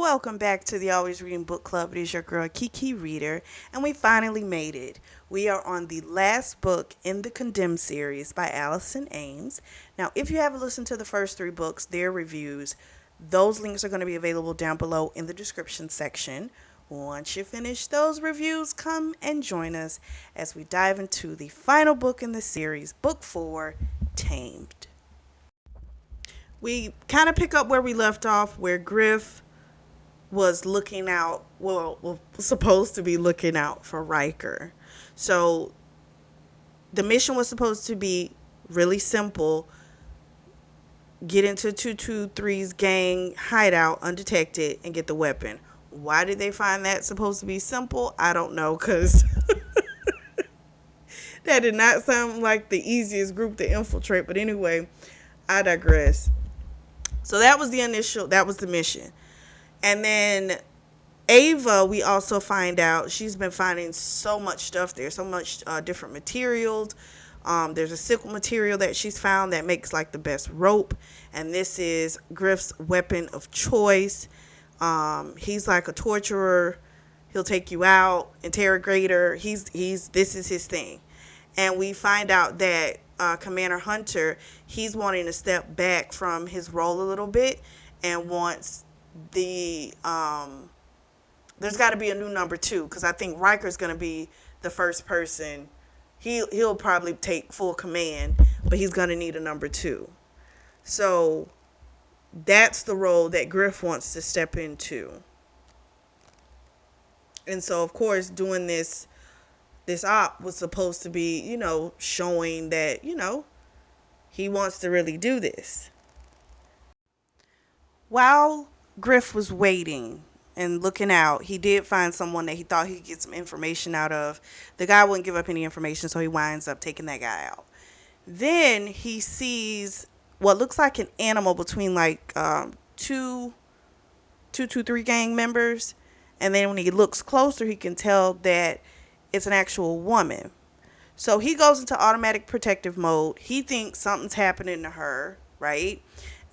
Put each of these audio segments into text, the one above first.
welcome back to the Always Reading Book Club. It is your girl Kiki Reader, and we finally made it. We are on the last book in the Condemned series by Allison Ames. Now, if you haven't listened to the first three books, their reviews, those links are going to be available down below in the description section. Once you finish those reviews, come and join us as we dive into the final book in the series, Book 4, Tamed. We kind of pick up where we left off, where Griff was looking out, was supposed to be looking out for Riker. So the mission was supposed to be really simple: get into 223's gang hideout undetected and get the weapon. Why did they find that supposed to be simple? I don't know, because that did not sound like the easiest group to infiltrate. But anyway, I digress. So that was the mission. And then Ava, we also find out she's been finding so much stuff there, so much different materials. There's a sickle material that she's found that makes like the best rope, and this is Griff's weapon of choice. He's like a torturer. He'll take you out, interrogator. This is his thing. And we find out that Commander Hunter, he's wanting to step back from his role a little bit and wants there's got to be a new number 2, because I think Riker's going to be the first person. He'll probably take full command, but he's going to need a number 2. So that's the role that Griff wants to step into. And so, of course, doing this op was supposed to be, showing that, he wants to really do this. While Griff was waiting and looking out, he did find someone that he thought he could get some information out of. The guy wouldn't give up any information, so he winds up taking that guy out. Then he sees what looks like an animal between like 223 gang members. And then when he looks closer, he can tell that it's an actual woman. So he goes into automatic protective mode. He thinks something's happening to her, right?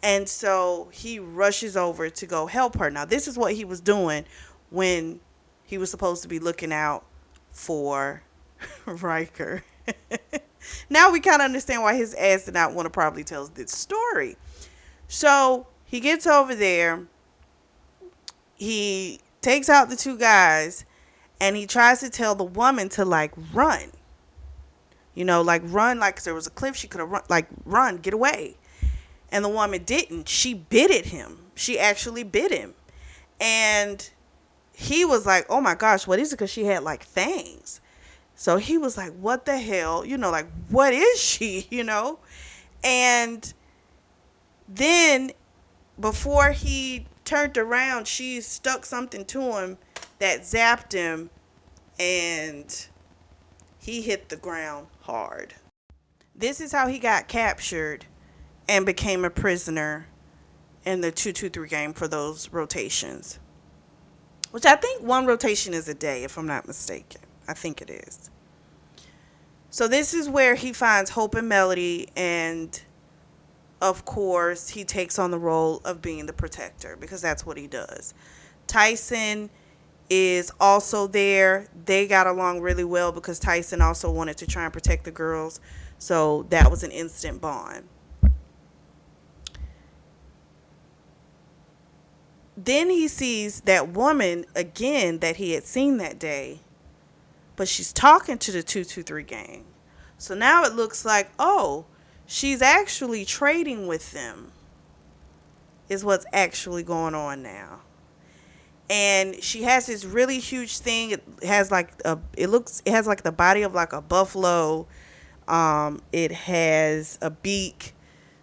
And so he rushes over to go help her. Now, this is what he was doing when he was supposed to be looking out for Riker. Now we kind of understand why his ass did not want to probably tell this story. So he gets over there. He takes out the 2 guys, and he tries to tell the woman to like run. Run, like there was a cliff, she could have run, like run, get away. And the woman didn't. She bit at him. She actually bit him. And he was like, oh my gosh, what is it? Because she had like fangs. So he was like, what the hell? Like, what is she? And then before he turned around, she stuck something to him that zapped him, and he hit the ground hard. This is how he got captured and became a prisoner in the 223 game for those rotations. Which I think one rotation is a day, if I'm not mistaken. I think it is. So this is where he finds Hope and Melody, and of course he takes on the role of being the protector, because that's what he does. Tyson is also there. They got along really well because Tyson also wanted to try and protect the girls. So that was an instant bond. Then he sees that woman again that he had seen that day, but she's talking to the 223 gang. So now it looks like, oh, she's actually trading with them, is what's actually going on now. And she has this really huge thing. It has like it has like the body of like a buffalo. It has a beak,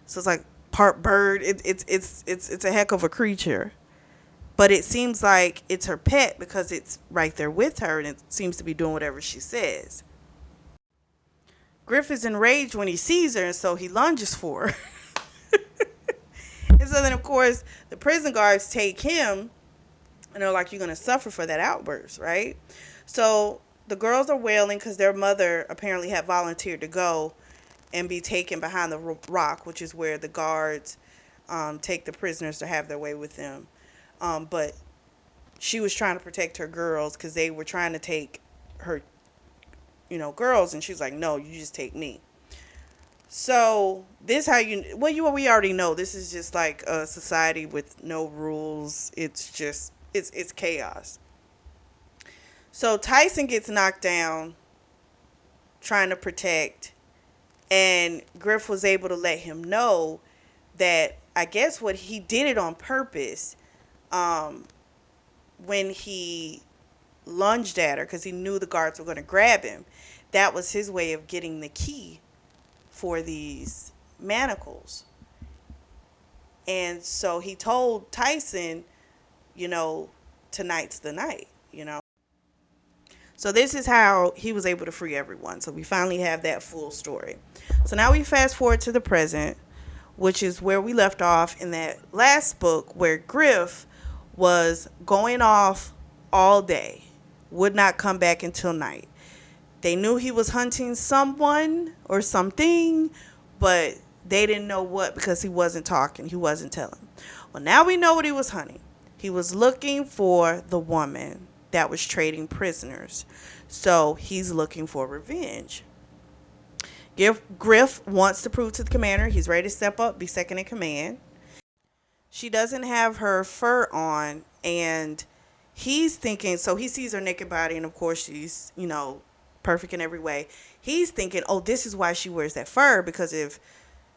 so it's like part bird. It's a heck of a creature. But it seems like it's her pet because it's right there with her, and it seems to be doing whatever she says. Griff is enraged when he sees her, and so he lunges for her. And so then, of course, the prison guards take him, and they're like, you're going to suffer for that outburst, right? So the girls are wailing because their mother apparently had volunteered to go and be taken behind the rock, which is where the guards take the prisoners to have their way with them. But she was trying to protect her girls because they were trying to take her, girls, and she's like, no, you just take me. So this how we already know this is just like a society with no rules. It's just it's chaos. So Tyson gets knocked down trying to protect, and Griff was able to let him know that I guess what he did it on purpose. Um, when he lunged at her because he knew the guards were going to grab him, that was his way of getting the key for these manacles. And so he told Tyson, you know, tonight's the night. So this is how he was able to free everyone. So we finally have that full story. So now we fast forward to the present, which is where we left off in that last book where Griff was going off all day, would not come back until night. They knew he was hunting someone or something, but they didn't know what because he wasn't talking. He wasn't telling. Well, now we know what he was hunting. He was looking for the woman that was trading prisoners. So he's looking for revenge. Griff wants to prove to the commander he's ready to step up, be second in command. She doesn't have her fur on, and he's thinking, so he sees her naked body, and of course she's, perfect in every way. He's thinking, oh, this is why she wears that fur, because if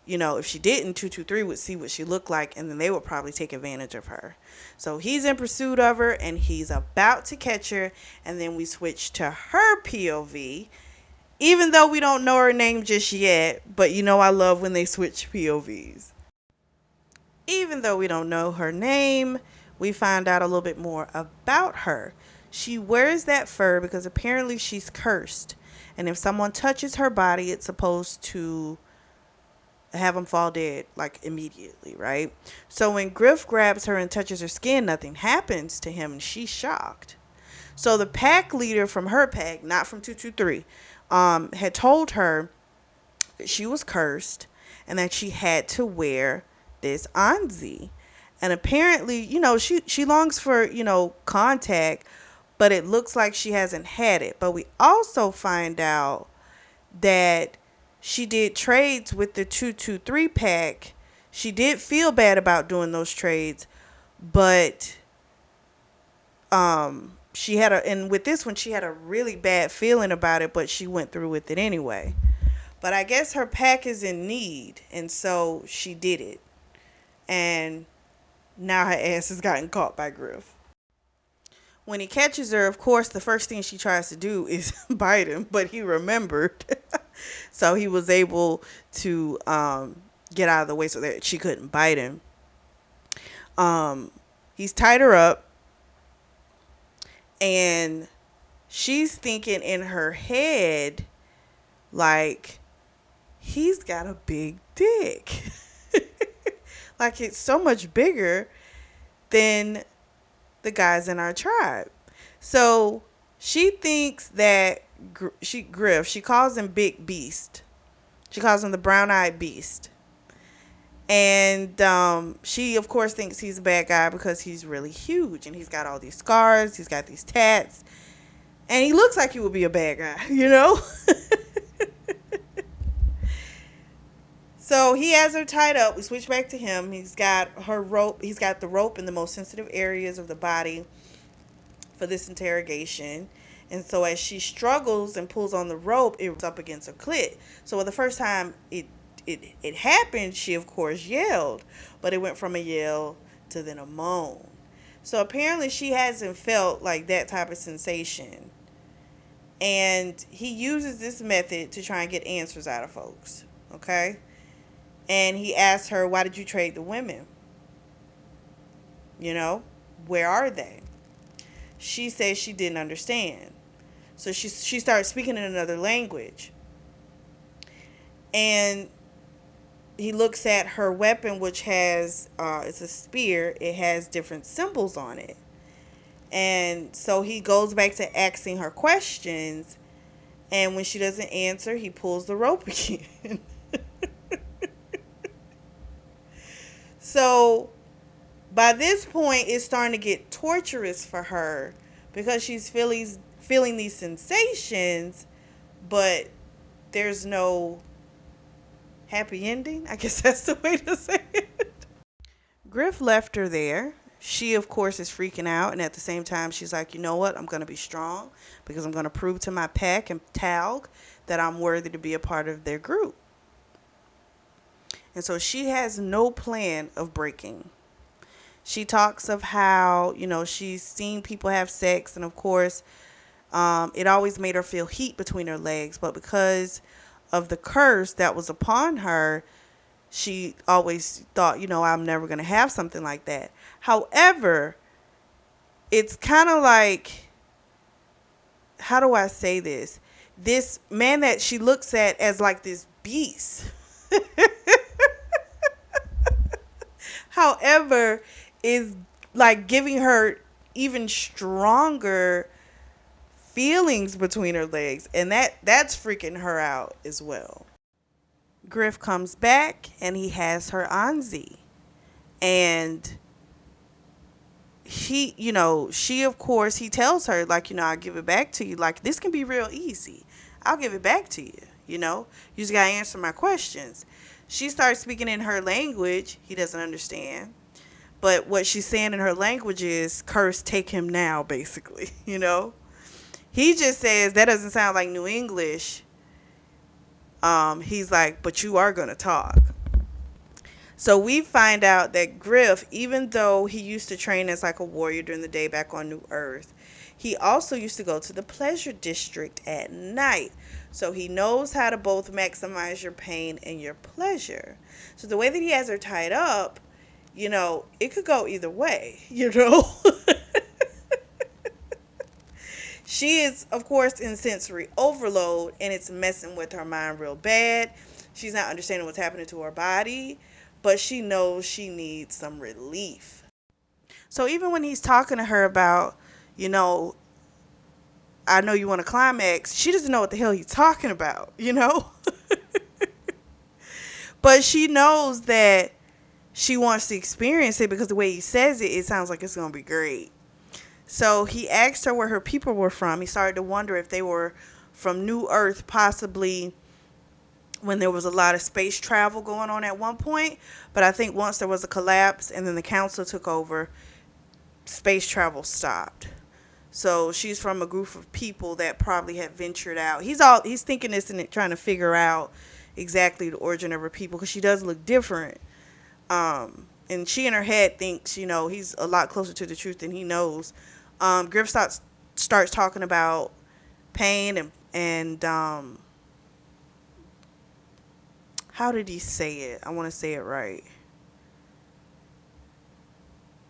she didn't, 223 would see what she looked like, and then they would probably take advantage of her. So he's in pursuit of her, and he's about to catch her, and then we switch to her POV, even though we don't know her name just yet, but I love when they switch POVs. Even though we don't know her name, we find out a little bit more about her. She wears that fur because apparently she's cursed. And if someone touches her body, it's supposed to have them fall dead, like immediately, right? So when Griff grabs her and touches her skin, nothing happens to him, and she's shocked. So the pack leader from her pack, not from 223, had told her that she was cursed and that she had to wear this Anzi. And apparently, she longs for, contact, but it looks like she hasn't had it. But we also find out that she did trades with the 223 pack. She did feel bad about doing those trades, but and with this one she had a really bad feeling about it, but she went through with it anyway. But I guess her pack is in need, and so she did it. And now her ass has gotten caught by Griff. When he catches her, of course, the first thing she tries to do is bite him, but he remembered. So he was able to get out of the way so that she couldn't bite him. He's tied her up, and she's thinking in her head, like, he's got a big dick. Like, it's so much bigger than the guys in our tribe. So she thinks that Griff, she calls him Big Beast. She calls him the brown-eyed beast. And she, of course, thinks he's a bad guy because he's really huge. And he's got all these scars. He's got these tats. And he looks like he would be a bad guy, So he has her tied up. We switch back to him. He's got her rope. He's got the rope in the most sensitive areas of the body for this interrogation. And so as she struggles and pulls on the rope, it's up against her clit. So the first time it happened, she of course yelled, but it went from a yell to then a moan. So apparently she hasn't felt like that type of sensation. And he uses this method to try and get answers out of folks. Okay? And he asked her, why did you trade the women? Where are they? She says she didn't understand. So she started speaking in another language. And he looks at her weapon, which has, it's a spear. It has different symbols on it. And so he goes back to asking her questions. And when she doesn't answer, he pulls the rope again. So By this point, it's starting to get torturous for her because she's feeling these sensations, but there's no happy ending. I guess that's the way to say it. Griff left her there. She, of course, is freaking out, and at the same time, she's like, you know what? I'm going to be strong because I'm going to prove to my pack and Talg that I'm worthy to be a part of their group. And so she has no plan of breaking. She talks of how, she's seen people have sex, and of course, it always made her feel heat between her legs. But because of the curse that was upon her, she always thought, I'm never going to have something like that. However, it's kind of like, how do I say this? This man that she looks at as like this beast. However, is like giving her even stronger feelings between her legs, and that's freaking her out as well. Griff comes back and he has her Anzi, and she, of course, he tells her, like, I'll give it back to you. Like, this can be real easy. I'll give it back to you. You just got to answer my questions. She starts speaking in her language. He doesn't understand. But what she's saying in her language is, curse, take him now, basically, He just says, that doesn't sound like New English. He's like, but you are going to talk. So we find out that Griff, even though he used to train as like a warrior during the day back on New Earth, he also used to go to the pleasure district at night. So he knows how to both maximize your pain and your pleasure. So the way that he has her tied up, it could go either way, She is, of course, in sensory overload, and it's messing with her mind real bad. She's not understanding what's happening to her body, but she knows she needs some relief. So even when he's talking to her about, I know you want to climax, she doesn't know what the hell he's talking about, But she knows that she wants to experience it because the way he says it, it sounds like it's going to be great. So he asked her where her people were from. He started to wonder if they were from New Earth, possibly when there was a lot of space travel going on at one point. But I think once there was a collapse and then the council took over, space travel stopped. So she's from a group of people that probably had ventured out. He's thinking this and trying to figure out exactly the origin of her people because she does look different. And she in her head thinks, he's a lot closer to the truth than he knows. Griff starts talking about pain and how did he say it? I want to say it right.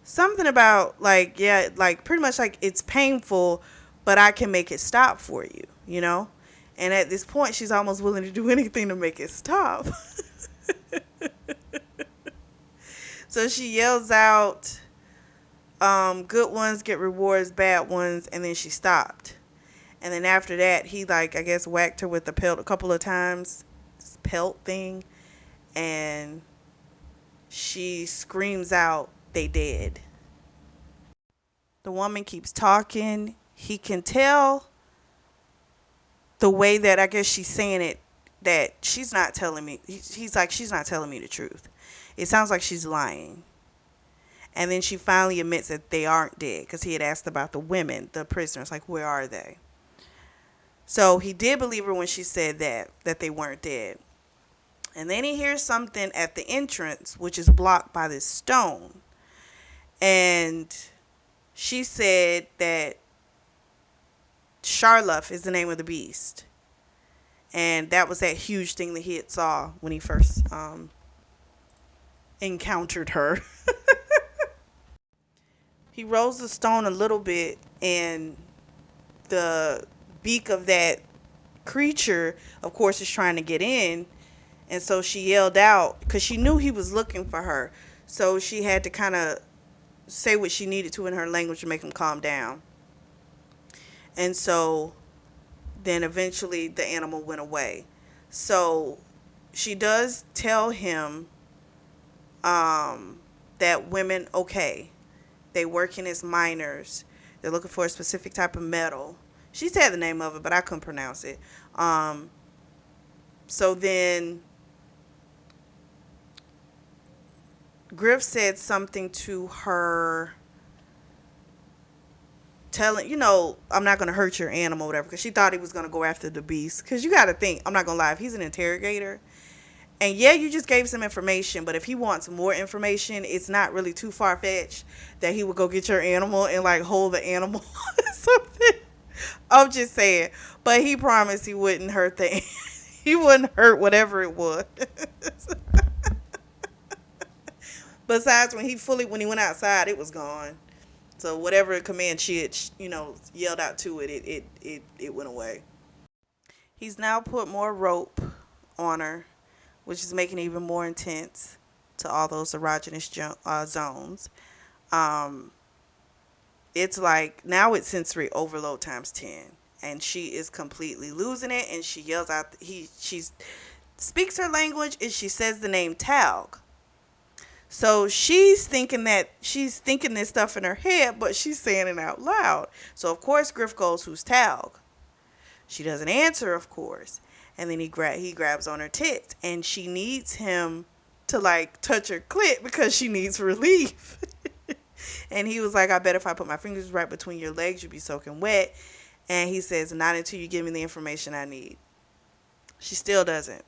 Something about like, yeah, like pretty much like it's painful, but I can make it stop for you, And at this point, she's almost willing to do anything to make it stop. So she yells out, good ones get rewards, bad ones, and then she stopped. And then after that, he, like, I guess, whacked her with the pelt a couple of times, this pelt thing, and she screams out, they dead. The woman keeps talking. He can tell the way that I guess she's saying it, that she's not telling me. He's like, she's not telling me the truth. It sounds like she's lying. And then she finally admits that they aren't dead because he had asked about the women, the prisoners, like, where are they? So he did believe her when she said that they weren't dead. And then he hears something at the entrance, which is blocked by this stone. And she said that Sharluff is the name of the beast. And that was that huge thing that he had saw when he first encountered her. He rolls the stone a little bit, and the beak of that creature, of course, is trying to get in. And so she yelled out because she knew he was looking for her. So she had to kind of say what she needed to in her language to make him calm down. And so then eventually the animal went away. So she does tell him that women, okay, they working as miners. They're looking for a specific type of metal. She said the name of it, but I couldn't pronounce it. Um, so then Griff said something to her, telling, I'm not going to hurt your animal, whatever, because she thought he was going to go after the beast. Because you got to think, I'm not going to lie, if he's an interrogator, and yeah, you just gave some information, but if he wants more information, it's not really too far fetched that he would go get your animal and like hold the animal or something. I'm just saying. But he promised he wouldn't hurt the he wouldn't hurt whatever it was. Besides, when he went outside, it was gone. So whatever command she had, yelled out to it, it went away. He's now put more rope on her, which is making it even more intense to all those erogenous zones. Um, it's like now it's sensory overload times 10, and she is completely losing it. And she yells out, she speaks her language, and she says the name Taug. So she's thinking this stuff in her head, but she's saying it out loud. So of course Griff goes, "Who's Taug?" She doesn't answer, of course. And then he grabs on her tits, and she needs him to like touch her clit because she needs relief. And he was like, "I bet if I put my fingers right between your legs, you'd be soaking wet." And he says, "Not until you give me the information I need." She still doesn't.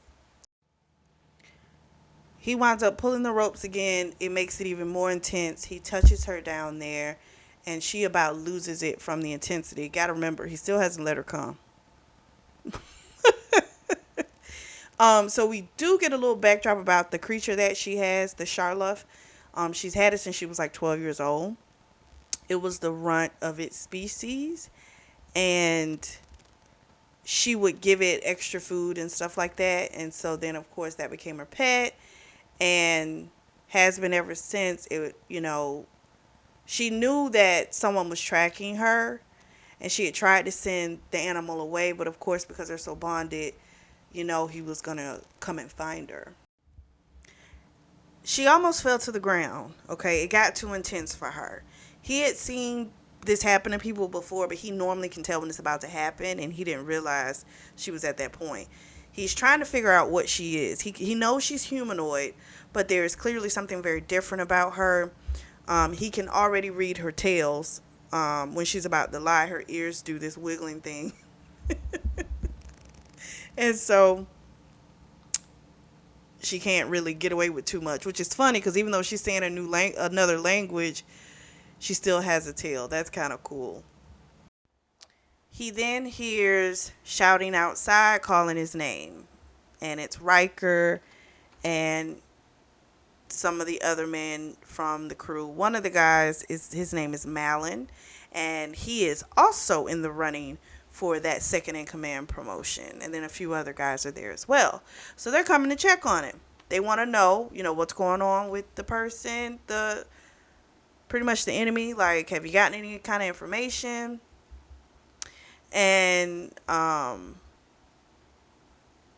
He winds up pulling the ropes again. It makes it even more intense. He touches her down there, and she about loses it from the intensity. Gotta remember, he still hasn't let her come. So we do get a little backdrop about the creature that she has, the Charlotte. She's had it since she was like 12 years old. It was the runt of its species, and she would give it extra food and stuff like that. And so then, of course, that became her pet, and has been ever since. She knew that someone was tracking her, and she had tried to send the animal away, but of course, because they're so bonded, he was gonna come and find her. She almost fell to the ground. Okay, it got too intense for her. He had seen this happen to people before, but he normally can tell when it's about to happen, and he didn't realize she was at that point. He's trying to figure out what she is. He knows she's humanoid, but there is clearly something very different about her. He can already read her tails. When she's about to lie, her ears do this wiggling thing. And so she can't really get away with too much, which is funny because even though she's saying another language, she still has a tail. That's kind of cool. He then hears shouting outside, calling his name, and it's Riker and some of the other men from the crew. One of the guys, his name is Malin, and he is also in the running for that second in command promotion. And then a few other guys are there as well. So they're coming to check on him. They want to know, what's going on with the person, pretty much the enemy. Like, have you gotten any kind of information? And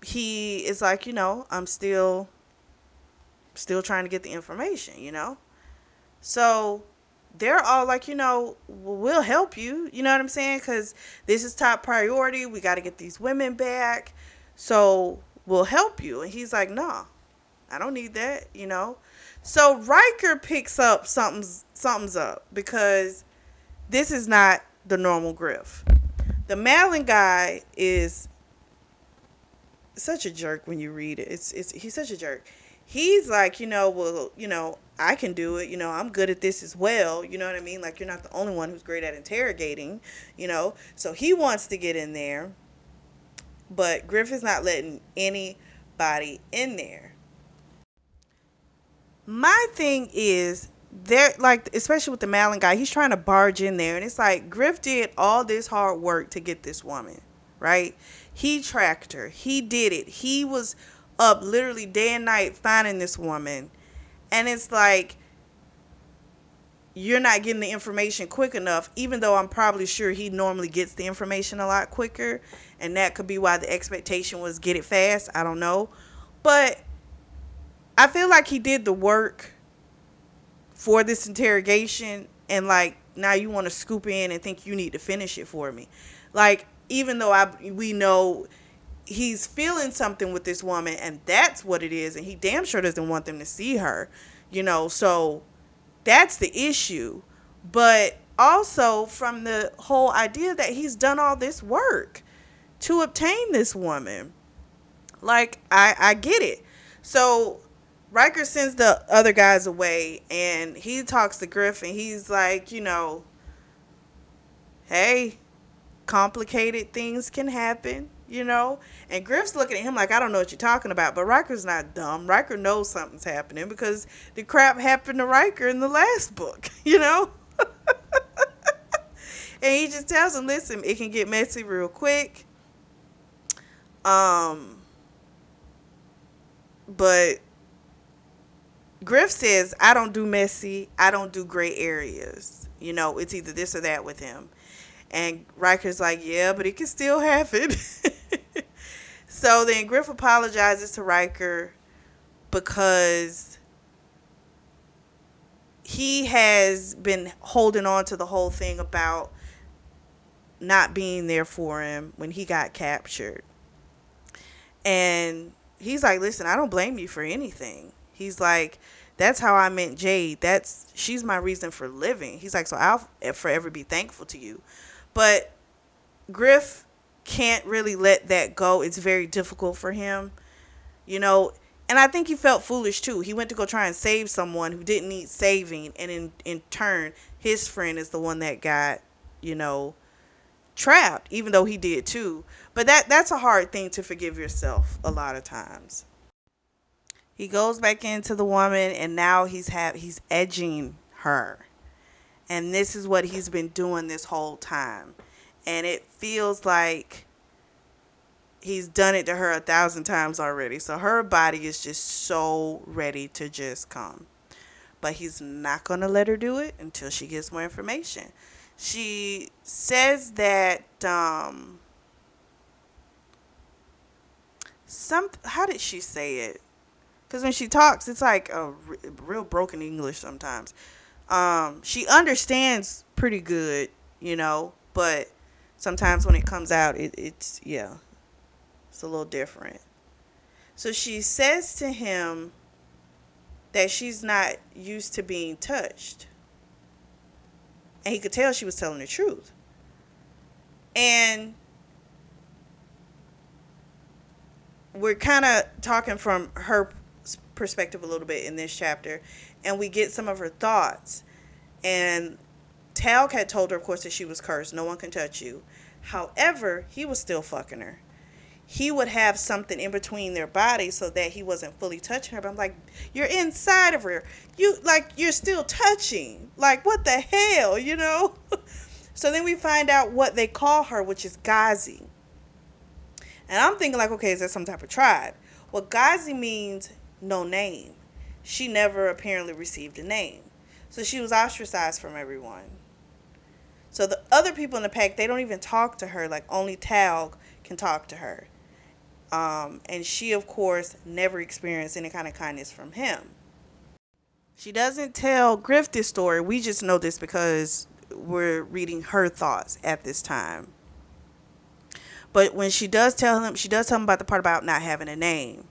he is like, I'm still trying to get the information. So they're all like, we'll help you. You know what I'm saying? Because this is top priority. We got to get these women back. So we'll help you. And he's like, no, I don't need that. So Riker picks up something's up, because this is not the normal Griff. The Malin guy is such a jerk when you read it. He's such a jerk. He's like, well, I can do it. I'm good at this as well. You know what I mean? Like, you're not the only one who's great at interrogating. So he wants to get in there, but Griff is not letting anybody in there. My thing is, they're like, especially with the Malin guy, he's trying to barge in there, and it's like, Griff did all this hard work to get this woman, right? He tracked her. He did it. He was up literally day and night finding this woman. And it's like, you're not getting the information quick enough, even though I'm probably sure he normally gets the information a lot quicker. And that could be why the expectation was get it fast. I don't know. But I feel like he did the work for this interrogation, and like now you want to scoop in and think you need to finish it for me. Like, even though we know he's feeling something with this woman and that's what it is, and he damn sure doesn't want them to see her, so that's the issue. But also from the whole idea that he's done all this work to obtain this woman. Like, I get it. So Riker sends the other guys away, and he talks to Griff, and he's like, hey, complicated things can happen. And Griff's looking at him like, I don't know what you're talking about. But Riker's not dumb. Riker knows something's happening because the crap happened to Riker in the last book. And he just tells him, listen, it can get messy real quick. But Griff says, I don't do messy. I don't do gray areas. It's either this or that with him. And Riker's like, yeah, but it can still happen. So then Griff apologizes to Riker because he has been holding on to the whole thing about not being there for him when he got captured. And he's like, listen, I don't blame you for anything. He's like, that's how I met Jade. She's my reason for living. He's like, so I'll forever be thankful to you. But Griff can't really let that go. It's very difficult for him, and I think he felt foolish too. He went to go try and save someone who didn't need saving, and in turn, his friend is the one that got, trapped, even though he did too. But that's a hard thing to forgive yourself a lot of times. He goes back into the woman, and now he's edging her. And this is what he's been doing this whole time. And it feels like he's done it to her 1,000 times already. So her body is just so ready to just come. But he's not going to let her do it until she gets more information. She says that, how did she say it? Because when she talks, it's like a real broken English sometimes. She understands pretty good, but sometimes when it comes out, it's a little different. So she says to him that she's not used to being touched. And he could tell she was telling the truth. And we're kind of talking from her perspective a little bit in this chapter, and we get some of her thoughts. And Talg had told her, of course, that she was cursed. No one can touch you. However, he was still fucking her. He would have something in between their bodies so that he wasn't fully touching her. But I'm like, you're inside of her. You're still touching. Like, what the hell, So then we find out what they call her, which is Ghazi. And I'm thinking like, okay, is that some type of tribe? Well, Ghazi means no name. She never apparently received a name. So she was ostracized from everyone. So the other people in the pack, they don't even talk to her. Like, only Talg can talk to her. And she, of course, never experienced any kind of kindness from him. She doesn't tell Griff this story. We just know this because we're reading her thoughts at this time. But when she does tell him about the part about not having a name,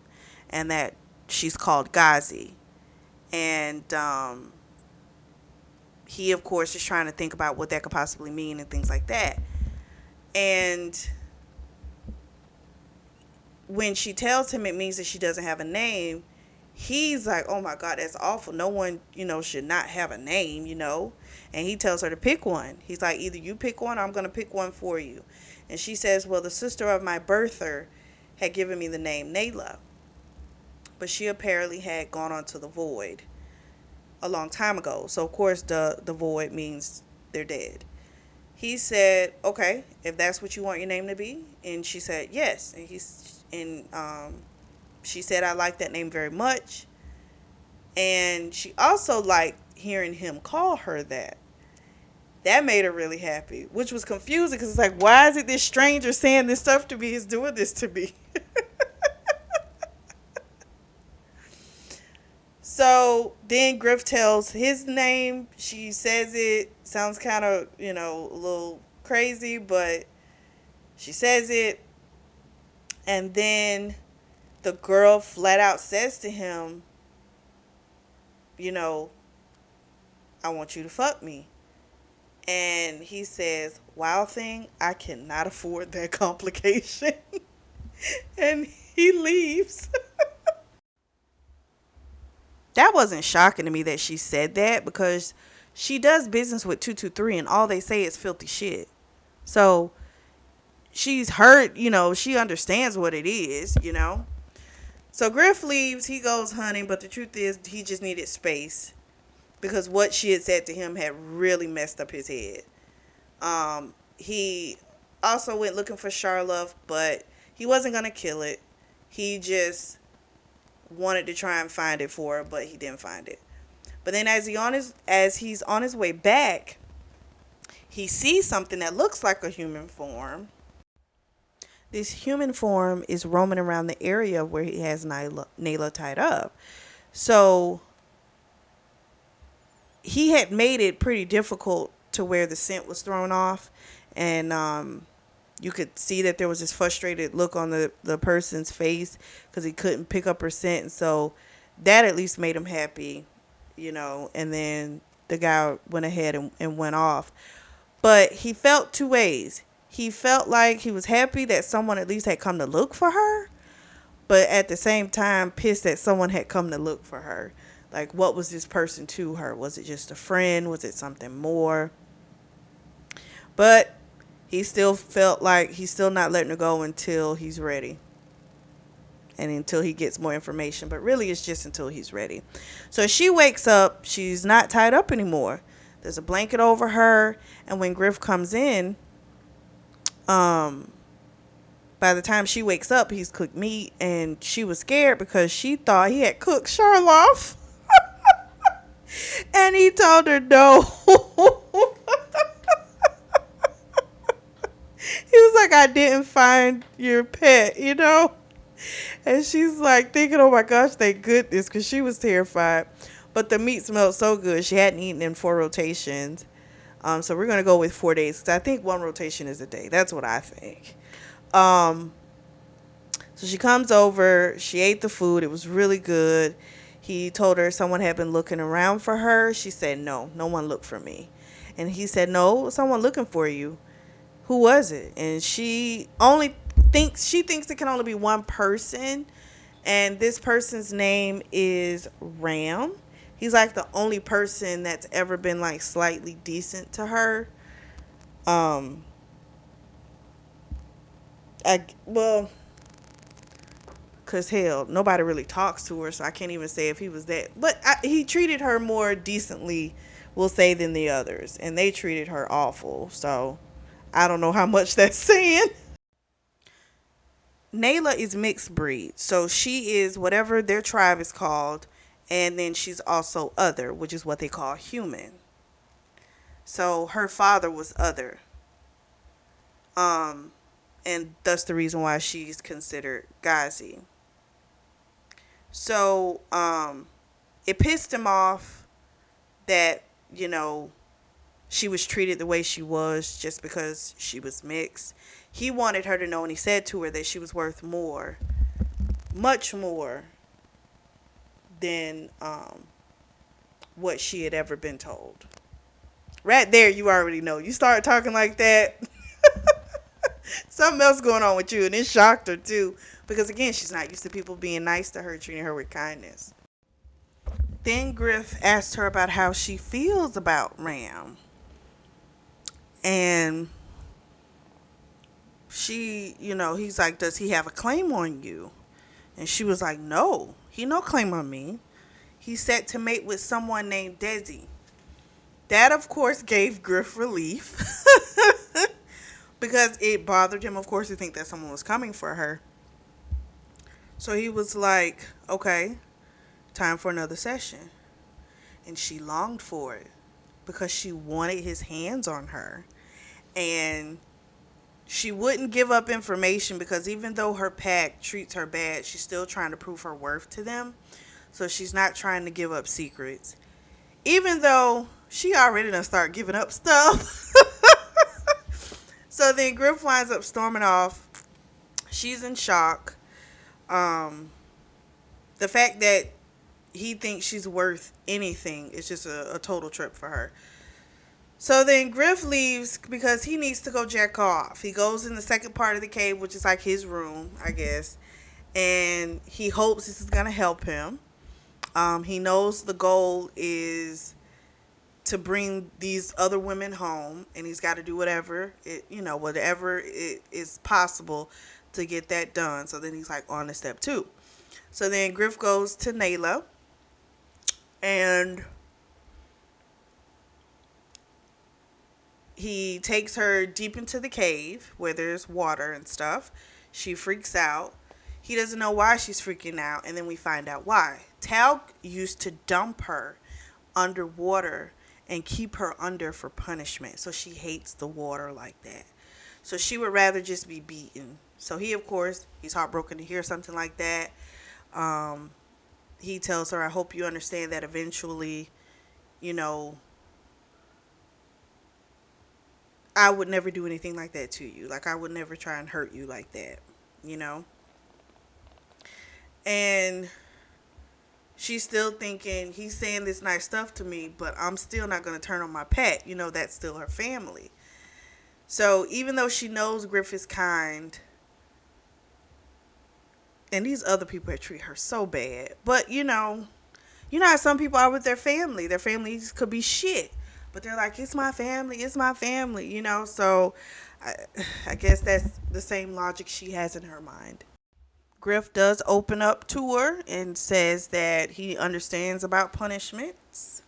and that she's called Ghazi. And he, of course, is trying to think about what that could possibly mean and things like that. And when she tells him it means that she doesn't have a name, he's like, oh my God, that's awful. No one, should not have a name, And he tells her to pick one. He's like, either you pick one or I'm going to pick one for you. And she says, well, the sister of my birther had given me the name Nayla. But she apparently had gone on to the void a long time ago. So, of course, the void means they're dead. He said, okay, if that's what you want your name to be. And she said, yes. And she said, I like that name very much. And she also liked hearing him call her that. That made her really happy, which was confusing because it's like, why is it this stranger saying this stuff to me is doing this to me? So then Griff tells his name. She says it. Sounds kind of, a little crazy, but she says it. And then the girl flat out says to him, you know, I want you to fuck me. And he says, Wild Thing, I cannot afford that complication. And he leaves. That wasn't shocking to me that she said that, because she does business with 223 and all they say is filthy shit. So she's heard, she understands what it is. So Griff leaves, he goes hunting, but the truth is he just needed space because what she had said to him had really messed up his head. He also went looking for Charlotte, but he wasn't going to kill it. He just wanted to try and find it for her, but he didn't find it. But then as he's on his way back, he sees something that looks like a human form. This human form is roaming around the area where he has Nayla tied up. So he had made it pretty difficult to where the scent was thrown off. And you could see that there was this frustrated look on the person's face because he couldn't pick up her scent. And so that at least made him happy, and then the guy went ahead and went off. But he felt two ways. He felt like he was happy that someone at least had come to look for her, but at the same time pissed that someone had come to look for her. Like, what was this person to her? Was it just a friend? Was it something more? But he still felt like he's still not letting her go until he's ready. And until he gets more information. But really, it's just until he's ready. So she wakes up. She's not tied up anymore. There's a blanket over her. And when Griff comes in, by the time she wakes up, he's cooked meat. And she was scared because she thought he had cooked Charlotte. And he told her no. He was like, I didn't find your pet. And she's like thinking, oh my gosh, thank goodness, because she was terrified. But the meat smelled so good. She hadn't eaten in 4 rotations. So we're going to go with 4 days, because I think 1 rotation is a day. That's what I think. So she comes over. She ate the food. It was really good. He told her someone had been looking around for her. She said, no one looked for me. And he said, no, someone looking for you. Who was it? And she thinks it can only be one person. And this person's name is Ram. He's like the only person that's ever been like slightly decent to her. Well, cause hell, nobody really talks to her, so I can't even say if he was that. But he treated her more decently, we'll say, than the others, and they treated her awful. So I don't know how much that's saying. Nayla is mixed breed, so she is whatever their tribe is called, and then she's also other, which is what they call human. So her father was other, and that's the reason why she's considered Gazi. So it pissed him off that she was treated the way she was just because she was mixed. He wanted her to know, and he said to her that she was worth more, much more than what she had ever been told. Right there, you already know. You start talking like that, something else going on with you, and it shocked her too, because again, she's not used to people being nice to her, treating her with kindness. Then Griff asked her about how she feels about Ram, and he's like, does he have a claim on you? And she was like, no, he no claim on me. He's set to mate with someone named Desi. That, of course, gave Griff relief because it bothered him, of course, to think that someone was coming for her. So he was like, okay, time for another session. And she longed for it because she wanted his hands on her. And she wouldn't give up information because even though her pack treats her bad, she's still trying to prove her worth to them. So she's not trying to give up secrets. Even though she already done start giving up stuff. So then Griff winds up storming off. She's in shock. Um, the fact that he thinks she's worth anything is just a total trip for her. So then Griff leaves because he needs to go jack off. He goes in the second part of the cave, which is like his room, I guess. And he hopes this is going to help him. He knows the goal is to bring these other women home, and he's got to do whatever it is possible to get that done. So then he's like on to step 2. So then Griff goes to Nayla, and he takes her deep into the cave where there's water and stuff. She freaks out. He doesn't know why she's freaking out, and then we find out why. Tal used to dump her underwater and keep her under for punishment. So she hates the water like that. So she would rather just be beaten. So he, of course, he's heartbroken to hear something like that. Um, he tells her, I hope you understand that eventually, you know, I would never do anything like that to you. Like, I would never try and hurt you like that, you know? And she's still thinking, he's saying this nice stuff to me, but I'm still not going to turn on my pet. You know, that's still her family. So even though she knows Griff is kind, and these other people that treat her so bad, but you know how some people are with their family. Their families could be shit, but they're like, it's my family, you know? So I, I guess that's the same logic she has in her mind. Griff does open up to her and says that he understands about punishments.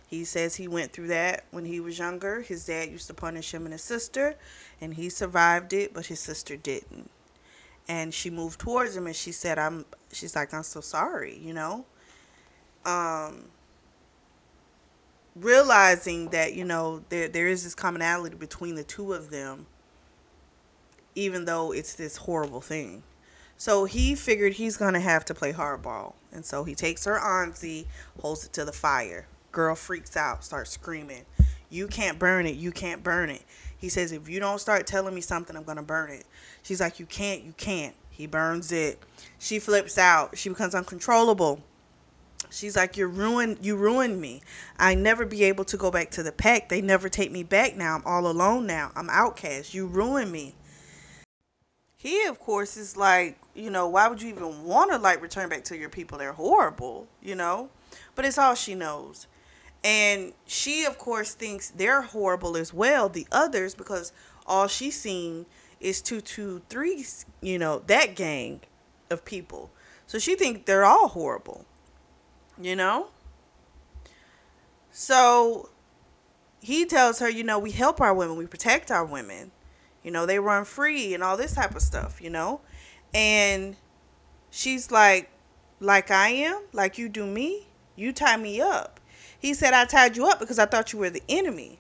He says he went through that when he was younger. His dad used to punish him and his sister, and he survived it, but his sister didn't. And she moved towards him and she said, she's like, I'm so sorry, you know? Um, Realizing that, there is this commonality between the two of them, even though it's this horrible thing. So he figured he's going to have to play hardball. And so he takes her Anzi, holds it to the fire. Girl freaks out, starts screaming, you can't burn it, you can't burn it. He says, if you don't start telling me something, I'm going to burn it. She's like, you can't, you can't. He burns it. She flips out. She becomes uncontrollable. She's like, you ruined me. I never be able to go back to the pack. They never take me back now. I'm all alone now. I'm outcast. You ruined me. He, of course, is like, why would you even want to, like, return back to your people? They're horrible, But it's all she knows. And she, of course, thinks they're horrible as well, the others, because all she's seen is 223, that gang of people. So she thinks they're all horrible, you know? So he tells her, we help our women, we protect our women. They run free and all this type of stuff. And she's like I am, like you do me, you tie me up. He said, I tied you up because I thought you were the enemy.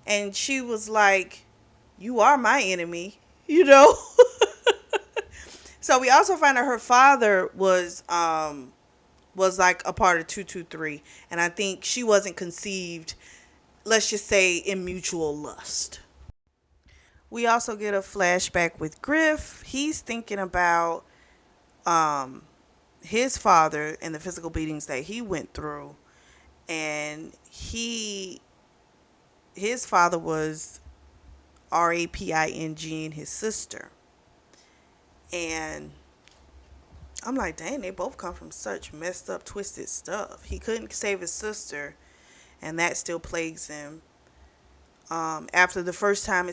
And she was like, you are my enemy. So we also find out her father was like a part of 223. And I think she wasn't conceived, let's just say, in mutual lust. We also get a flashback with Griff. He's thinking about um, his father and the physical beatings that he went through. And his father was Raping and his sister. And I'm like, dang, they both come from such messed up, twisted stuff. He couldn't save his sister, and that still plagues him. After the first time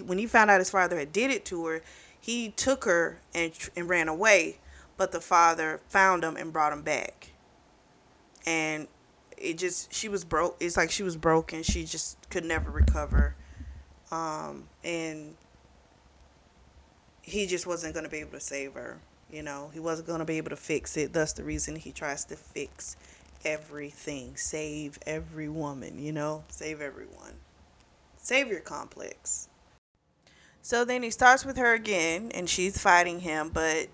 when he found out his father had did it to her, he took her and ran away. But the father found him and brought him back. And she was broke. It's like she was broken. She just could never recover. And he just wasn't going to be able to save her. He wasn't going to be able to fix it. That's the reason he tries to fix everything. Save every woman, save everyone. Savior complex. So then he starts with her again, and she's fighting him, but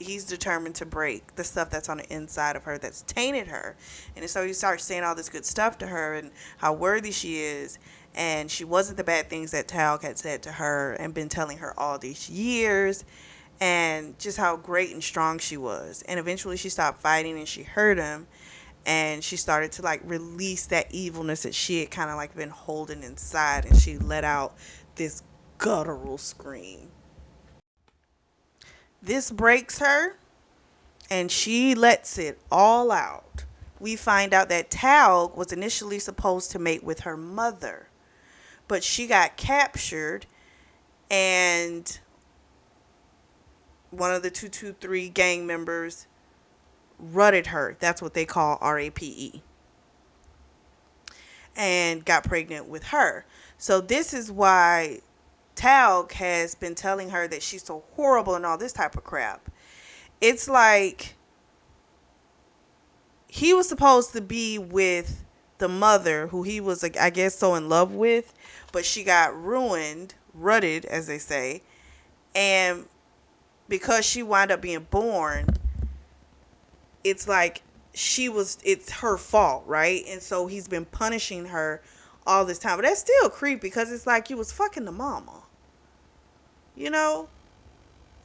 he's determined to break the stuff that's on the inside of her that's tainted her. And so he starts saying all this good stuff to her and how worthy she is. And she wasn't the bad things that Talg had said to her and been telling her all these years. And just how great and strong she was. And eventually she stopped fighting and she hurt him. And she started to like release that evilness that she had kind of like been holding inside. And she let out this guttural scream. This breaks her and she lets it all out. We find out that Taug was initially supposed to mate with her mother, but she got captured and one of the 223 gang members rutted her. That's what they call RAPE. And got pregnant with her. So this is why Taug has been telling her that she's so horrible and all this type of crap. It's like he was supposed to be with the mother who he was, I guess, so in love with, but she got ruined, rutted, as they say. And because she wound up being born, it's like it's her fault, right? And so he's been punishing her all this time. But that's still creepy because it's like you was fucking the mama, you know?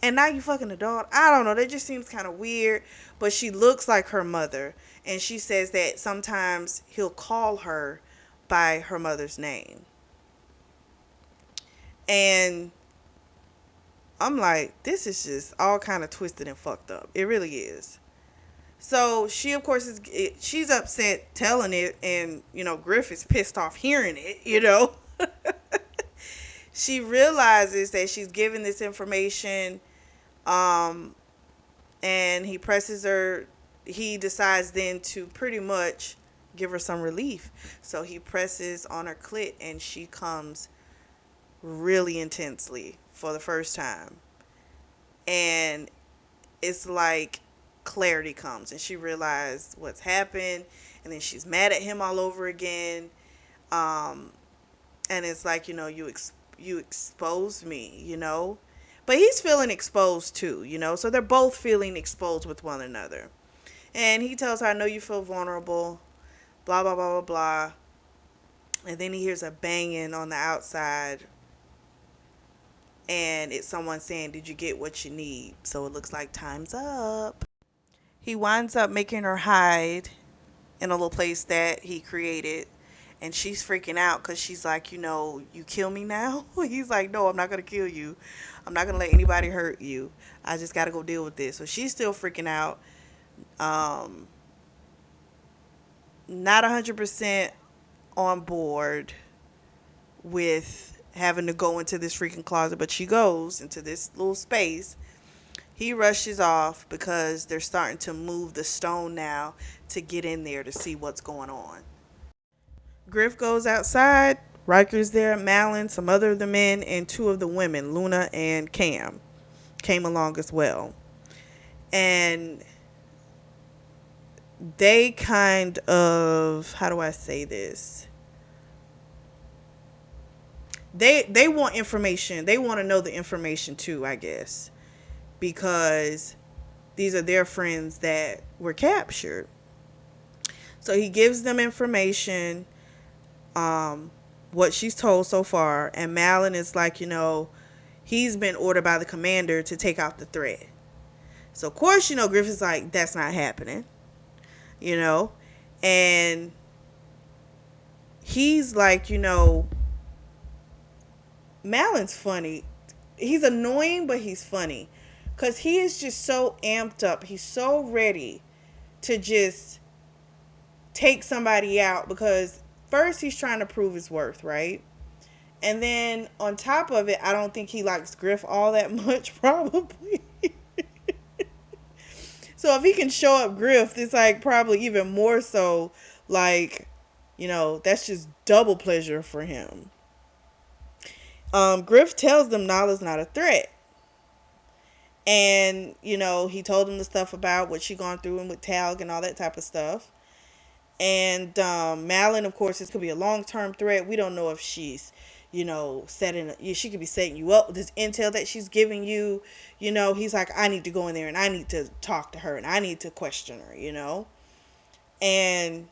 And now you fucking the daughter. I don't know. That just seems kind of weird. But she looks like her mother. And she says that sometimes he'll call her by her mother's name. And I'm like, this is just all kind of twisted and fucked up. It really is. So she, of course, she's upset telling it. And, Griff is pissed off hearing it, She realizes that she's giving this information. And he decides then to pretty much give her some relief. So he presses on her clit and she comes really intensely for the first time. And it's like clarity comes and she realized what's happened, and then she's mad at him all over again. And it's like, you exposed me. But he's feeling exposed too. So they're both feeling exposed with one another. And he tells her, I know you feel vulnerable, blah, blah, blah, blah, blah. And then he hears a banging on the outside. And it's someone saying, did you get what you need? So it looks like time's up. He winds up making her hide in a little place that he created. And she's freaking out because she's like, you kill me now? He's like, no, I'm not going to kill you. I'm not going to let anybody hurt you. I just got to go deal with this. So she's still freaking out. Not 100% on board with having to go into this freaking closet, but she goes into this little space. He rushes off because they're starting to move the stone now to get in there to see what's going on. Griff goes outside. Riker's there, Malin, some other of the men, and two of the women, Luna and Cam, came along as well. And they kind of, how do I say this? They want information. They want to know the information too, I guess, because these are their friends that were captured. So he gives them information, what she's told so far, and Malin is like, he's been ordered by the commander to take out the threat. So of course, Griffith's like, that's not happening, and he's like, Malin's funny. He's annoying, but he's funny. Because he is just so amped up. He's so ready to just take somebody out. Because first he's trying to prove his worth, right? And then on top of it, I don't think he likes Griff all that much, probably. So if he can show up Griff, it's like probably even more so like, that's just double pleasure for him. Griff tells them Nala's not a threat. And, he told them the stuff about what she gone through and with Talg and all that type of stuff. And Malin, of course, this could be a long-term threat. We don't know if she's, she could be setting you up with this intel that she's giving you. He's like, I need to go in there and I need to talk to her and I need to question her. And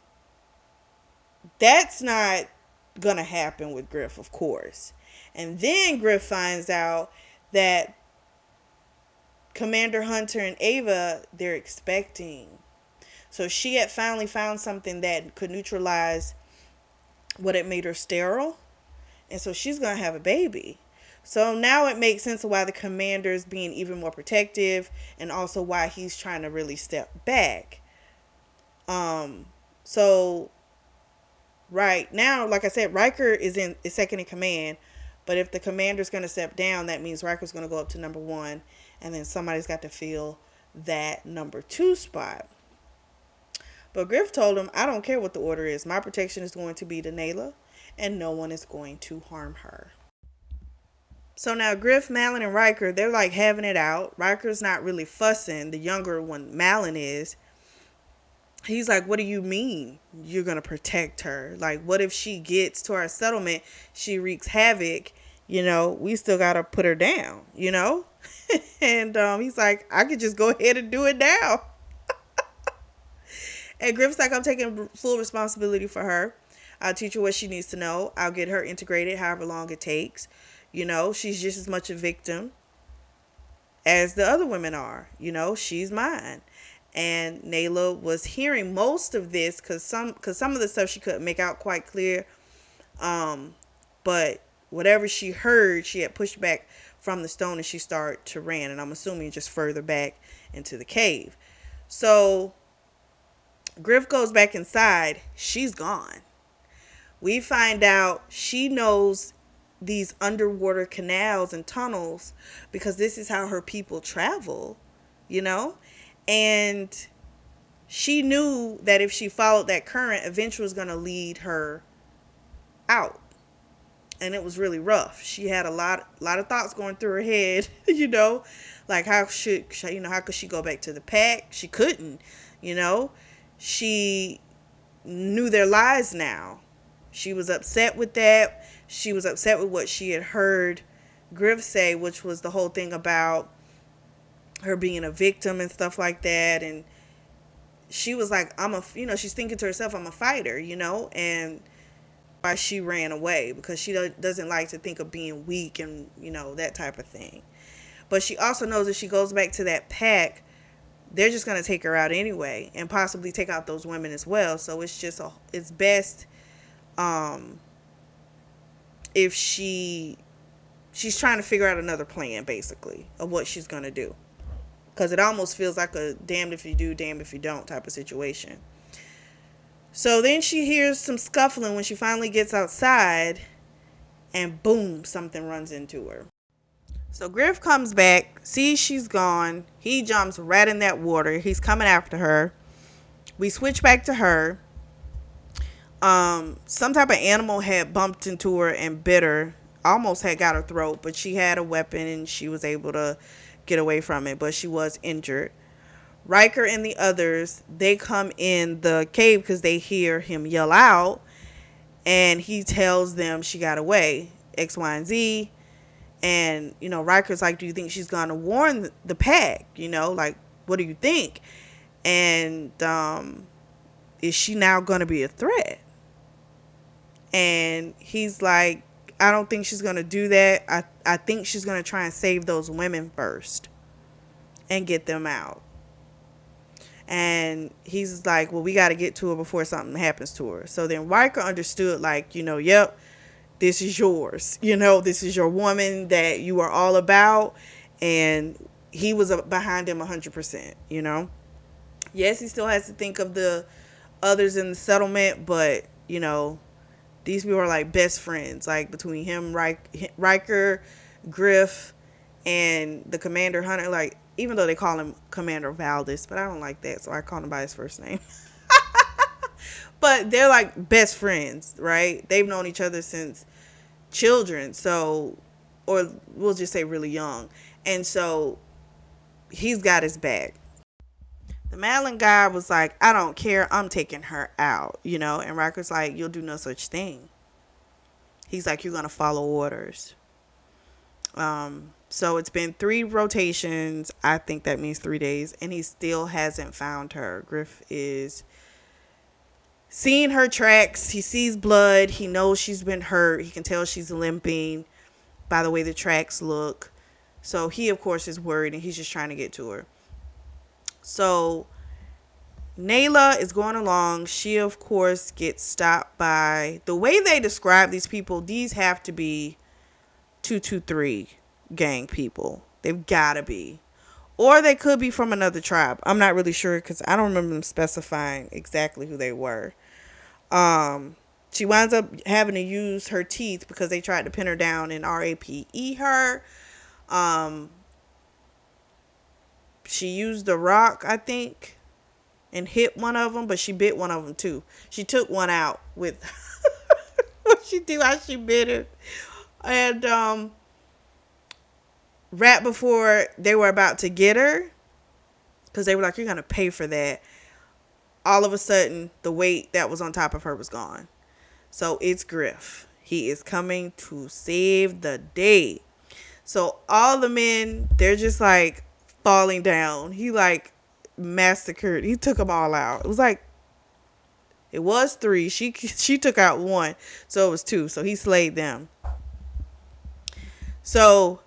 that's not gonna happen with Griff, of course. And then Griff finds out that Commander Hunter and Ava, they're expecting. So she had finally found something that could neutralize what had made her sterile. And so she's going to have a baby. So now it makes sense of why the commander's being even more protective and also why he's trying to really step back. So right now, like I said, Riker is second in command. But if the commander's going to step down, that means Riker's going to go up to number 1. And then somebody's got to fill that number 2 spot. But Griff told him, I don't care what the order is. My protection is going to be to Nayla, and no one is going to harm her. So now Griff, Malin, and Riker, they're like having it out. Riker's not really fussing. The younger one, Malin, is. He's like, what do you mean you're going to protect her? Like, what if she gets to our settlement, she wreaks havoc, we still got to put her down, And he's like, I could just go ahead and do it now. And Griff's like, I'm taking full responsibility for her. I'll teach her what she needs to know. I'll get her integrated however long it takes. She's just as much a victim as the other women are. She's mine. And Nayla was hearing most of this because some of the stuff she couldn't make out quite clear. But whatever she heard, she had pushed back from the stone and she started to run. And I'm assuming just further back into the cave. So Griff goes back inside. She's gone. We find out she knows these underwater canals and tunnels because this is how her people travel, and she knew that if she followed that current, eventually was going to lead her out. And it was really rough. She had a lot of thoughts going through her head, like how could she go back to the pack? She couldn't, she knew their lies now. She was upset with that. She was upset with what she had heard Griff say, which was the whole thing about her being a victim and stuff like that. And she was like, she's thinking to herself, I'm a fighter, and why she ran away, because she doesn't like to think of being weak and, that type of thing. But she also knows if she goes back to that pack, they're just going to take her out anyway and possibly take out those women as well. So it's best if she's trying to figure out another plan, basically, of what she's going to do. Because it almost feels like a damned if you do, damned if you don't type of situation. So then she hears some scuffling when she finally gets outside, and boom, something runs into her. So Griff comes back, sees she's gone. He jumps right in that water. He's coming after her. We switch back to her. Some type of animal had bumped into her and bit her. Almost had got her throat, but she had a weapon and she was able to get away from it, but she was injured. Riker and the others, they come in the cave because they hear him yell out, and he tells them she got away, X, Y, and Z. And, Riker's like, do you think she's going to warn the pack? Like, what do you think? And is she now going to be a threat? And he's like, I don't think she's going to do that. I think she's going to try and save those women first and get them out. And he's like, well, we got to get to her before something happens to her. So then Riker understood, like, yep, this is yours. This is your woman that you are all about. And he was behind him 100%, Yes, he still has to think of the others in the settlement, but, these people are like best friends, like between him, Riker, Griff, and the Commander Hunter. Like, even though they call him Commander Valdez, but I don't like that, so I call him by his first name. But they're like best friends, right? They've known each other since children, so, or we'll just say really young. And so he's got his back. The Madeline guy was like, I don't care, I'm taking her out, And Riker's like, you'll do no such thing. He's like, you're going to follow orders. So it's been 3 rotations. I think that means 3 days. And he still hasn't found her. Griff is seeing her tracks. He sees blood. He knows she's been hurt. He can tell she's limping by the way the tracks look. So he, of course, is worried and he's just trying to get to her. So Nayla is going along. She, of course, gets stopped by, the way they describe these people, these have to be 223 gang people. They've got to be. Or they could be from another tribe. I'm not really sure because I don't remember them specifying exactly who they were. She winds up having to use her teeth because they tried to pin her down and RAPE her. She used the rock, I think, and hit one of them, but she bit one of them too. She took one out with what she do, how she bit it. And right before they were about to get her, because they were like, you're going to pay for that, all of a sudden, the weight that was on top of her was gone. So it's Griff. He is coming to save the day. So all the men, they're just like falling down. He like massacred. He took them all out. It was 3. She took out 1. So it was 2. So he slayed them. So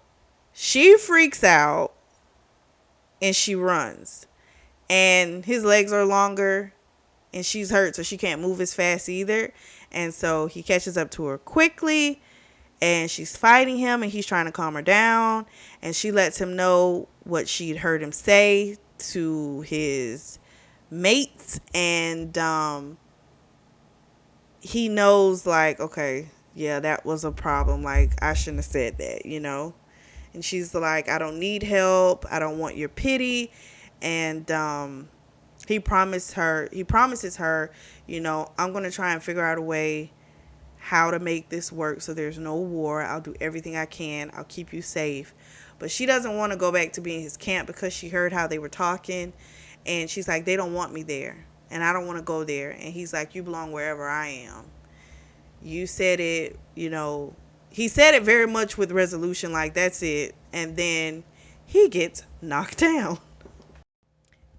she freaks out and she runs. And his legs are longer and she's hurt, so she can't move as fast either. And so he catches up to her quickly and she's fighting him and he's trying to calm her down. And she lets him know what she'd heard him say to his mates. And he knows, like, okay, yeah, that was a problem. Like, I shouldn't have said that, you know. And she's like, I don't need help. I don't want your pity. And he promises her, you know, I'm going to try and figure out a way how to make this work so there's no war. I'll do everything I can. I'll keep you safe. But she doesn't want to go back to being his camp because she heard how they were talking. And she's like, they don't want me there. And I don't want to go there. And he's like, you belong wherever I am. You said it, you know. He said it very much with resolution, like, that's it. And then he gets knocked down.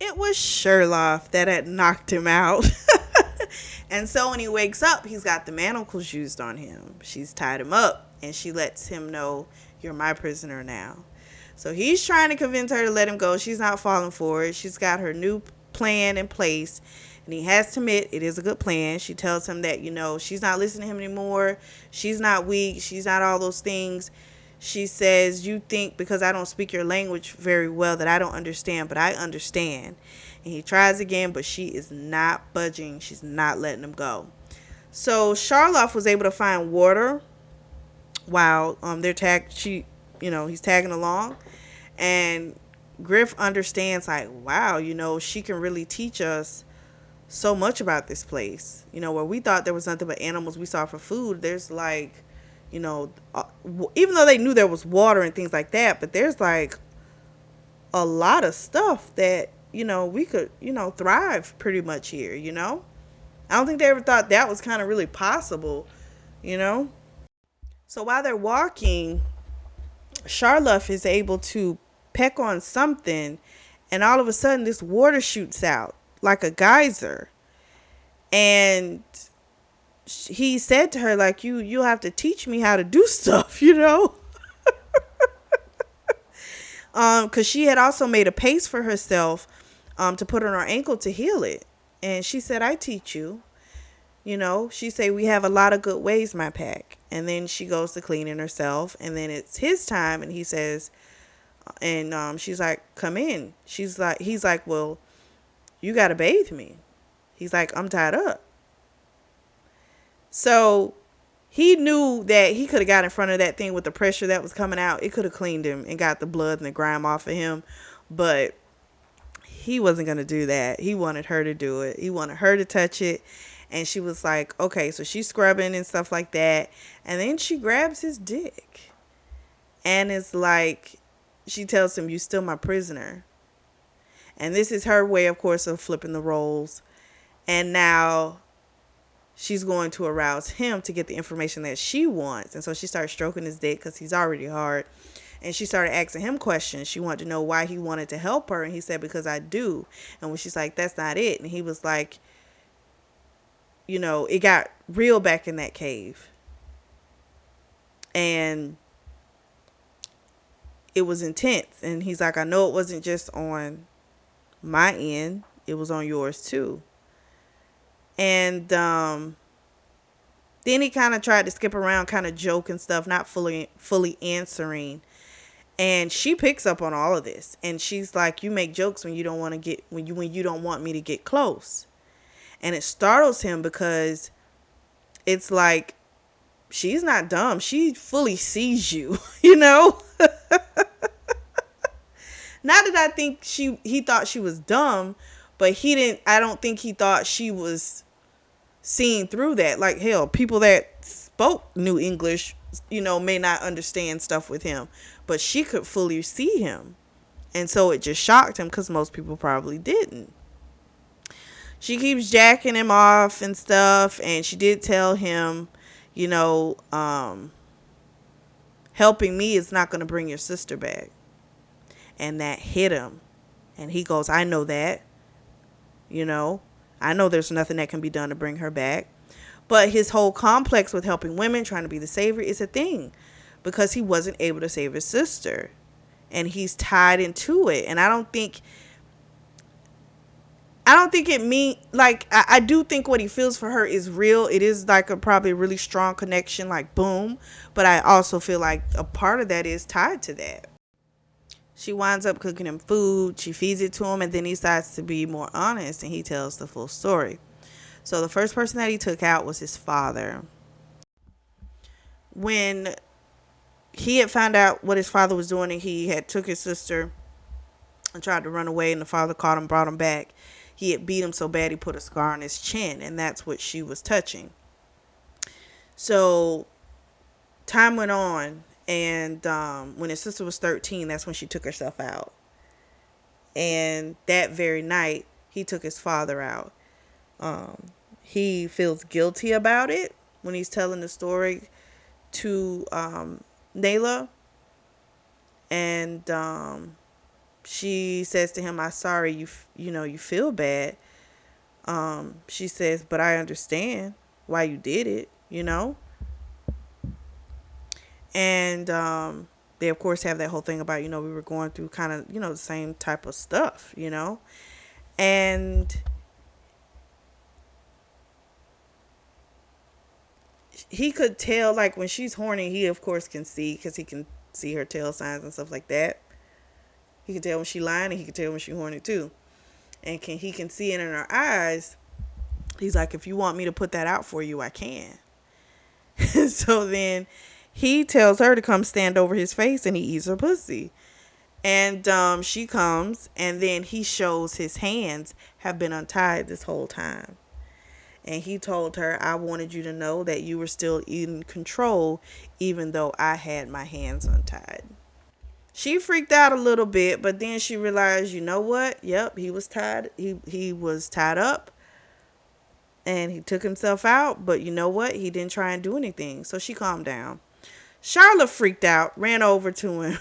It was Sherlock that had knocked him out. And so when he wakes up, he's got the manacles used on him. She's tied him up and she lets him know, you're my prisoner now. So he's trying to convince her to let him go. She's not falling for it. She's got her new plan in place. And he has to admit it is a good plan. She tells him that, you know, she's not listening to him anymore. She's not weak. She's not all those things. She says, you think because I don't speak your language very well that I don't understand, but I understand. And he tries again, but she is not budging. She's not letting him go. So Charlotte was able to find water while he's tagging along. And Griff understands, like, wow, you know, she can really teach us so much about this place. You know, where we thought there was nothing but animals we saw for food, there's like, you know, even though they knew there was water and things like that, but there's like a lot of stuff that, you know, we could, you know, thrive pretty much here, you know. I don't think they ever thought that was kind of really possible, you know. So while they're walking, Charlotte is able to peck on something and all of a sudden this water shoots out like a geyser. And he said to her, like, you'll have to teach me how to do stuff, you know. Because she had also made a paste for herself to put on her ankle to heal it. And she said, I teach you. You know, she said, we have a lot of good ways, my pack. And then she goes to cleaning herself. And then it's his time. And he says, and she's like, come in. He's like, well, you got to bathe me. He's like, I'm tied up. So he knew that he could have got in front of that thing with the pressure that was coming out. It could have cleaned him and got the blood and the grime off of him. But he wasn't going to do that. He wanted her to do it. He wanted her to touch it. And she was like, okay, so she's scrubbing and stuff like that. And then she grabs his dick. And it's like, she tells him, you still my prisoner. And this is her way, of course, of flipping the roles. And now she's going to arouse him to get the information that she wants. And so she started stroking his dick because he's already hard. And she started asking him questions. She wanted to know why he wanted to help her. And he said, because I do. And when she's like, that's not it. And he was like, it got real back in that cave. And it was intense. And he's like, I know it wasn't just on my end. It was on yours too. And then he kind of tried to skip around, kind of joke and stuff, not fully answering. And she picks up on all of this, and she's like, "You make jokes when you don't want to get when you don't want me to get close," and it startles him because it's like she's not dumb; she fully sees you, Not that I think he thought she was dumb, but he didn't. I don't think he thought she was seeing through that. Like, hell, people that spoke New English, may not understand stuff with him, but she could fully see him. And so it just shocked him because most people probably didn't. She keeps jacking him off and stuff. And she did tell him, helping me is not going to bring your sister back. And that hit him. And he goes, I know that. I know there's nothing that can be done to bring her back. But his whole complex with helping women, trying to be the savior, is a thing. Because he wasn't able to save his sister. And he's tied into it. And I don't think it mean, like, I do think what he feels for her is real. It is like probably a really strong connection, like, boom. But I also feel like a part of that is tied to that. She winds up cooking him food. She feeds it to him. And then he decides to be more honest. And he tells the full story. So the first person that he took out was his father. When he had found out what his father was doing, and he had took his sister and tried to run away, and the father caught him, brought him back. He had beat him so bad he put a scar on his chin, and that's what she was touching. So time went on, and when his sister was 13, that's when she took herself out. And that very night, he took his father out. He feels guilty about it when he's telling the story to Nayla. And she says to him, I'm sorry, you feel bad. She says, but I understand why you did it, And they, of course, have that whole thing about, we were going through kind of, the same type of stuff, And he could tell, like, when she's horny, he, of course, can see, because he can see her tail signs and stuff like that. He can tell when she's lying, and he can tell when she's horny, too. And he can see it in her eyes. He's like, if you want me to put that out for you, I can. So then he tells her to come stand over his face, and he eats her pussy. And she comes, and then he shows his hands have been untied this whole time. And he told her, I wanted you to know that you were still in control, even though I had my hands untied. She freaked out a little bit, but then she realized, you know what? Yep, he was tied. He was tied up, and he took himself out. But you know what? He didn't try and do anything. So she calmed down. Charlotte freaked out, ran over to him,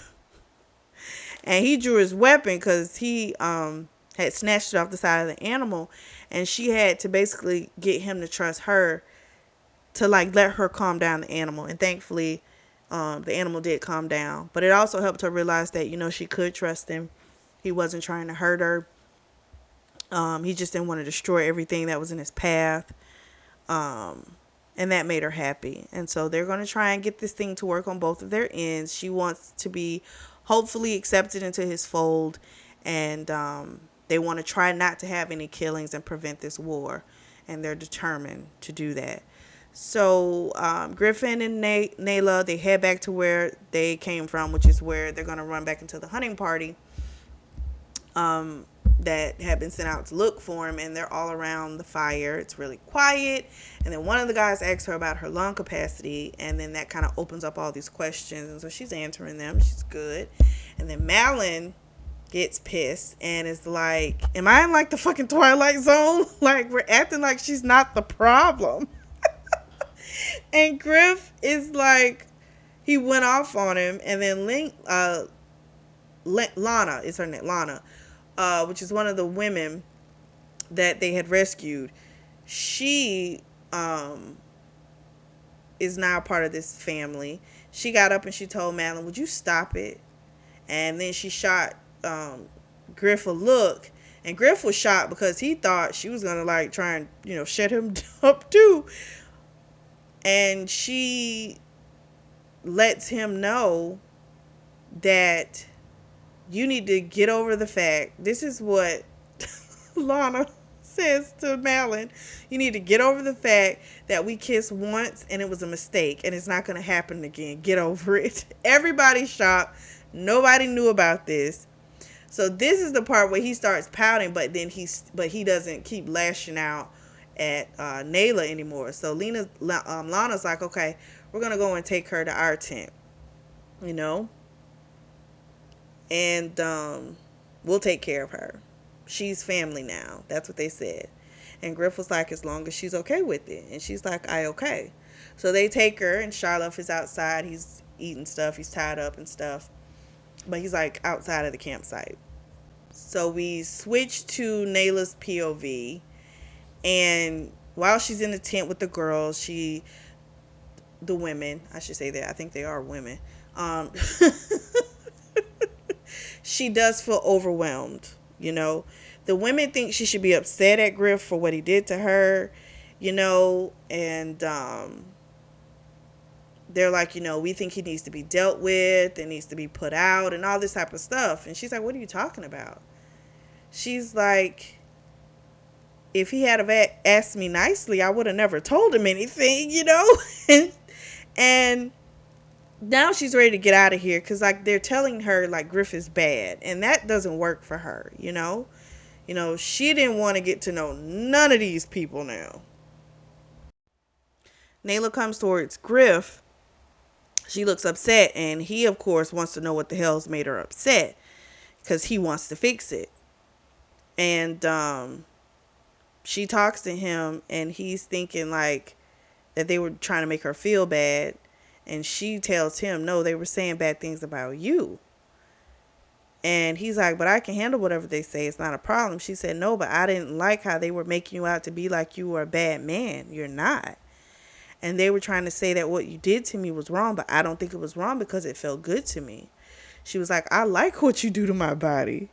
and he drew his weapon because he had snatched it off the side of the animal, and she had to basically get him to trust her to, like, let her calm down the animal. And thankfully, the animal did calm down. But it also helped her realize that, she could trust him. He wasn't trying to hurt her. He just didn't want to destroy everything that was in his path. And that made her happy. And so they're going to try and get this thing to work on both of their ends. She wants to be hopefully accepted into his fold. And they want to try not to have any killings and prevent this war. And they're determined to do that. So Griffin and Nayla, they head back to where they came from, which is where they're going to run back into the hunting party that had been sent out to look for him. And they're all around the fire. It's really quiet. And then one of the guys asks her about her lung capacity. And then that kind of opens up all these questions. And so she's answering them. She's good. And then Malin gets pissed and is like, am I in, like, the fucking Twilight Zone? Like, we're acting like she's not the problem. And Griff is like, he went off on him, and then Lana is her name, Lana, which is one of the women that they had rescued. She is now part of this family. She got up and she told Madeline, "Would you stop it?" And then she shot Griff a look, and Griff was shocked because he thought she was gonna like try and shut him up too. And she lets him know that you need to get over the fact. This is what Lana says to Madeline. You need to get over the fact that we kissed once and it was a mistake and it's not going to happen again. Get over it. Everybody's shocked. Nobody knew about this. So this is the part where he starts pouting, but then he doesn't keep lashing out at Nayla anymore. So Lana's like, okay, we're gonna go and take her to our tent, you know, and we'll take care of her. She's family now. That's what they said. And Griff was like, as long as she's okay with it. And she's like, I okay. So they take her, and Charlotte is outside. He's eating stuff. He's tied up and stuff. But he's like outside of the campsite. So we switch to Nayla's POV. And while she's in the tent with the girls, the women, I should say that. I think they are women. Um, she does feel overwhelmed, you know. The women think she should be upset at Griff for what he did to her, and they're like, we think he needs to be dealt with and needs to be put out and all this type of stuff. And she's like, what are you talking about? She's like, if he had asked me nicely, I would have never told him anything, and now she's ready to get out of here because like they're telling her like Griff is bad, and that doesn't work for her. She didn't want to get to know none of these people now. Nayla comes towards Griff. She looks upset, and he of course wants to know what the hell's made her upset because he wants to fix it. And she talks to him, and he's thinking like that they were trying to make her feel bad. And she tells him, no, they were saying bad things about you. And he's like, but I can handle whatever they say. It's not a problem. She said, no, but I didn't like how they were making you out to be like you were a bad man. You're not. And they were trying to say that what you did to me was wrong, but I don't think it was wrong because it felt good to me. She was like, I like what you do to my body.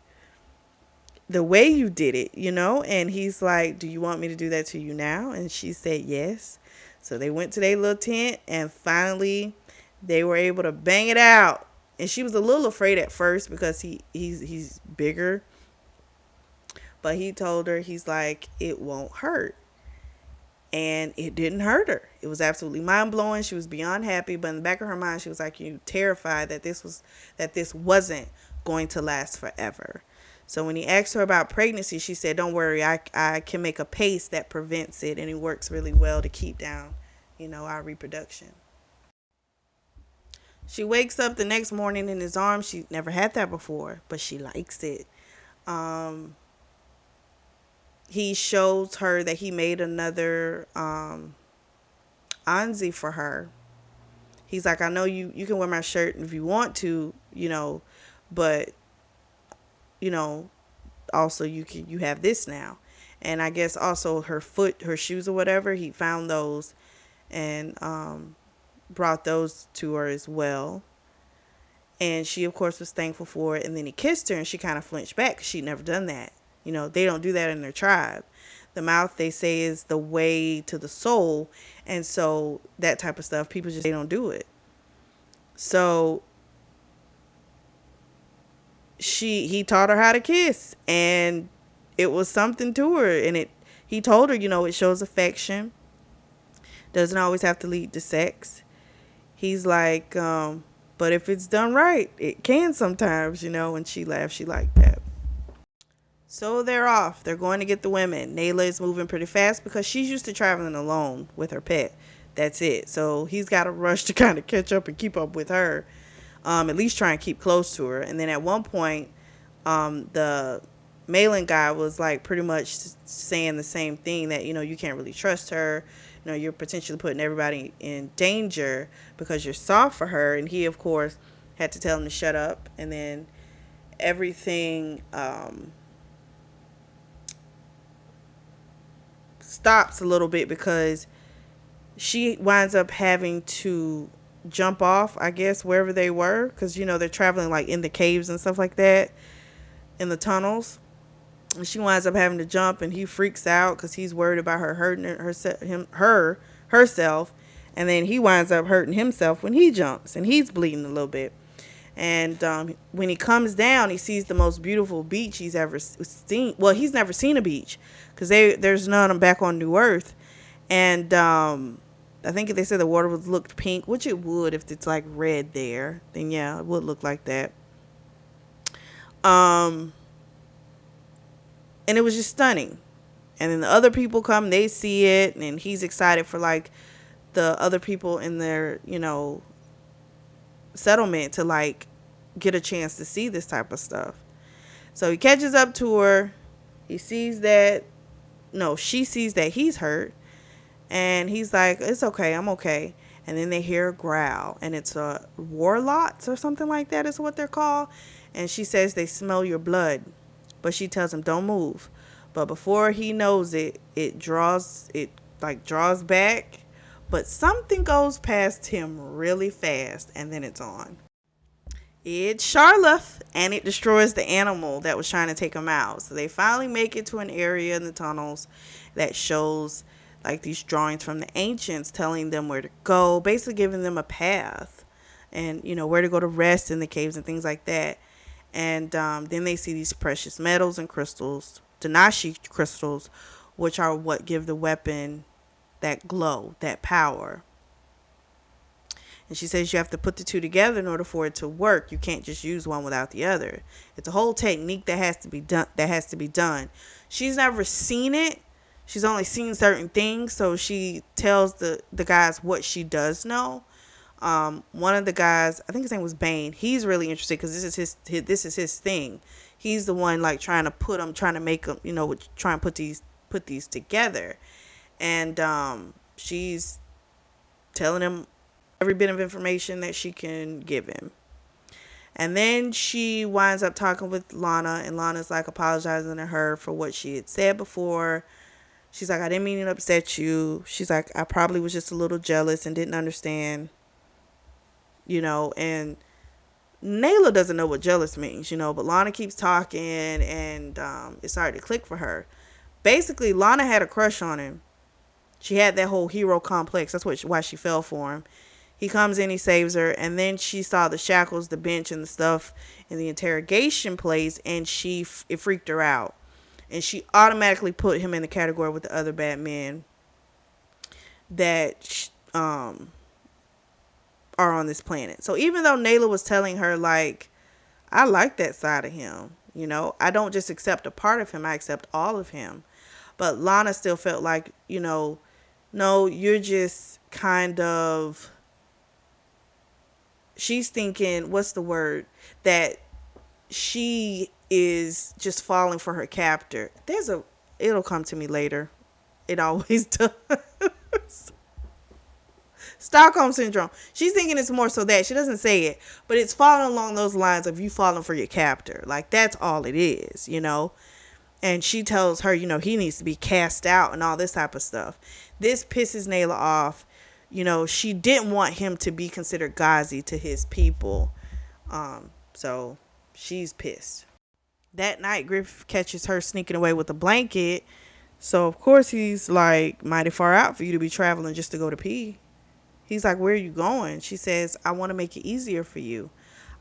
The way you did it, And he's like, do you want me to do that to you now? And she said, yes. So they went to their little tent, and finally they were able to bang it out. And she was a little afraid at first because he's bigger. But he told her, he's like, it won't hurt. And it didn't hurt her. It was absolutely mind blowing. She was beyond happy, but in the back of her mind, she was like, you terrified that this wasn't going to last forever. So when he asked her about pregnancy, she said, don't worry, I can make a paste that prevents it, and it works really well to keep down, our reproduction. She wakes up the next morning in his arms. She never had that before, but she likes it. He shows her that he made another onesie for her. He's like, I know you can wear my shirt if you want to, but also you have this now. And I guess also her shoes or whatever, he found those and brought those to her as well. And she of course was thankful for it. And then he kissed her, and she kind of flinched back because she'd never done that. They don't do that in their tribe. The mouth, they say, is the way to the soul. And so that type of stuff, people just, they don't do it. So he taught her how to kiss, and it was something to her. And he told her, it shows affection. Doesn't always have to lead to sex. He's like, but if it's done right, it can sometimes, and she laughed. She liked that. So they're off. They're going to get the women. Nayla is moving pretty fast because she's used to traveling alone with her pet. That's it. So he's got to rush to kind of catch up and keep up with her. At least try and keep close to her. And then at one point, the Malin guy was like pretty much saying the same thing, that, you can't really trust her. you're potentially putting everybody in danger because you're soft for her. And he, of course, had to tell him to shut up. And then everything stops a little bit because she winds up having to jump off, I guess, wherever they were, because they're traveling like in the caves and stuff like that, in the tunnels. And she winds up having to jump, and he freaks out because he's worried about her hurting herself, and then he winds up hurting himself when he jumps, and he's bleeding a little bit. And when he comes down, he sees the most beautiful beach he's ever seen. Well, he's never seen a beach because there's none back on New Earth. And I think they said the water looked pink, which it would if it's like red there. Then yeah, it would look like that. Um, and it was just stunning. And then the other people come, they see it, and he's excited for like the other people in their settlement to like get a chance to see this type of stuff. So he catches up to her. He sees that no, she sees that he's hurt, and he's like, "It's okay, I'm okay." And then they hear a growl, and it's a warlocks or something like that is what they're called. And she says they smell your blood, but she tells him don't move. But before he knows it, it draws back, but something goes past him really fast, and then it's on. It's Charlotte, and it destroys the animal that was trying to take him out. So they finally make it to an area in the tunnels that shows like these drawings from the ancients telling them where to go, basically giving them a path and where to go to rest in the caves and things like that. And then they see these precious metals and crystals, Danashi crystals, which are what give the weapon that glow, that power. And she says you have to put the two together in order for it to work. You can't just use one without the other. It's a whole technique that has to be done. She's never seen it. She's only seen certain things, so she tells the guys what she does know. One of the guys, I think his name was Bane. He's really interested because this is his thing. He's the one like trying to make them, trying to put these together. And she's telling him every bit of information that she can give him. And then she winds up talking with Lana, and Lana's like apologizing to her for what she had said before. She's like, I didn't mean to upset you. She's like, I probably was just a little jealous and didn't understand, and Nayla doesn't know what jealous means, but Lana keeps talking, and it started to click for her. Basically, Lana had a crush on him. She had that whole hero complex. That's why she fell for him. He comes in, he saves her, and then she saw the shackles, the bench, and the stuff in the interrogation place, and it freaked her out. And she automatically put him in the category with the other bad men that are on this planet. So even though Nayla was telling her, like, I like that side of him, I don't just accept a part of him, I accept all of him. But Lana still felt like, no, you're just kind of, she's thinking, what's the word, that she is just falling for her captor. It'll come to me later. It always does. Stockholm syndrome. She's thinking it's more so that she doesn't say it, but it's falling along those lines of you falling for your captor. Like that's all it is, And she tells her, he needs to be cast out and all this type of stuff. This pisses Nayla off. She didn't want him to be considered Ghazi to his people. So she's pissed. That night, Griff catches her sneaking away with a blanket. So, of course, he's like, mighty far out for you to be traveling just to go to pee. He's like, where are you going? She says, I want to make it easier for you.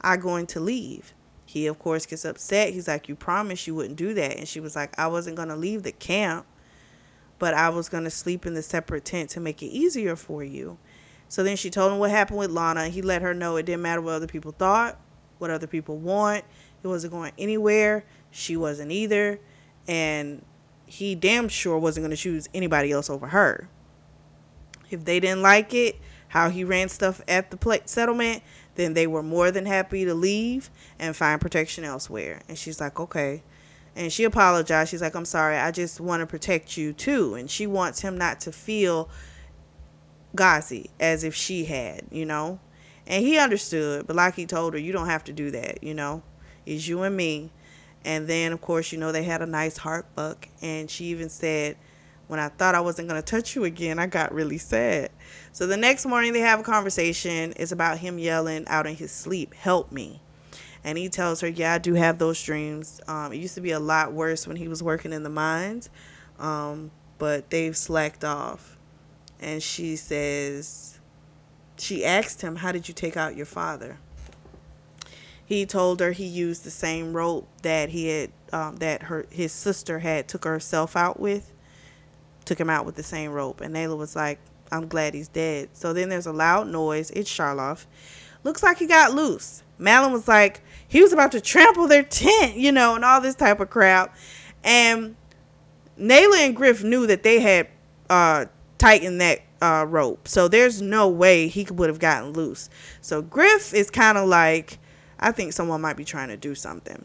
I'm going to leave. He, of course, gets upset. He's like, you promised you wouldn't do that. And she was like, I wasn't going to leave the camp, but I was going to sleep in the separate tent to make it easier for you. So then she told him what happened with Lana. He let her know it didn't matter what other people thought, what other people want. It wasn't going anywhere. She wasn't either. And he damn sure wasn't going to choose anybody else over her. If they didn't like it, how he ran stuff at the settlement, then they were more than happy to leave and find protection elsewhere. And she's like, okay. And she apologized. She's like, I'm sorry. I just want to protect you too. And she wants him not to feel Gazi as if she had, you know. And he understood, but like he told her, you don't have to do that, you know. It's you and me. And then, of course, you know, they had a nice heart fuck. And she even said, when I thought I wasn't going to touch you again, I got really sad. So the next morning, they have a conversation. It's about him yelling out in his sleep, help me. And he tells her, yeah, I do have those dreams. It used to be a lot worse when he was working in the mines, but they've slacked off. And she asked him, how did you take out your father? He told her he used the same rope that he had, his sister had took herself out with, took him out with the same rope. And Nayla was like, I'm glad he's dead. So then there's a loud noise. It's Charlotte. Looks like he got loose. Malin was like, he was about to trample their tent, you know, and all this type of crap. And Nayla and Griff knew that they had tightened that rope. So there's no way he would have gotten loose. So Griff is kind of like, I think someone might be trying to do something.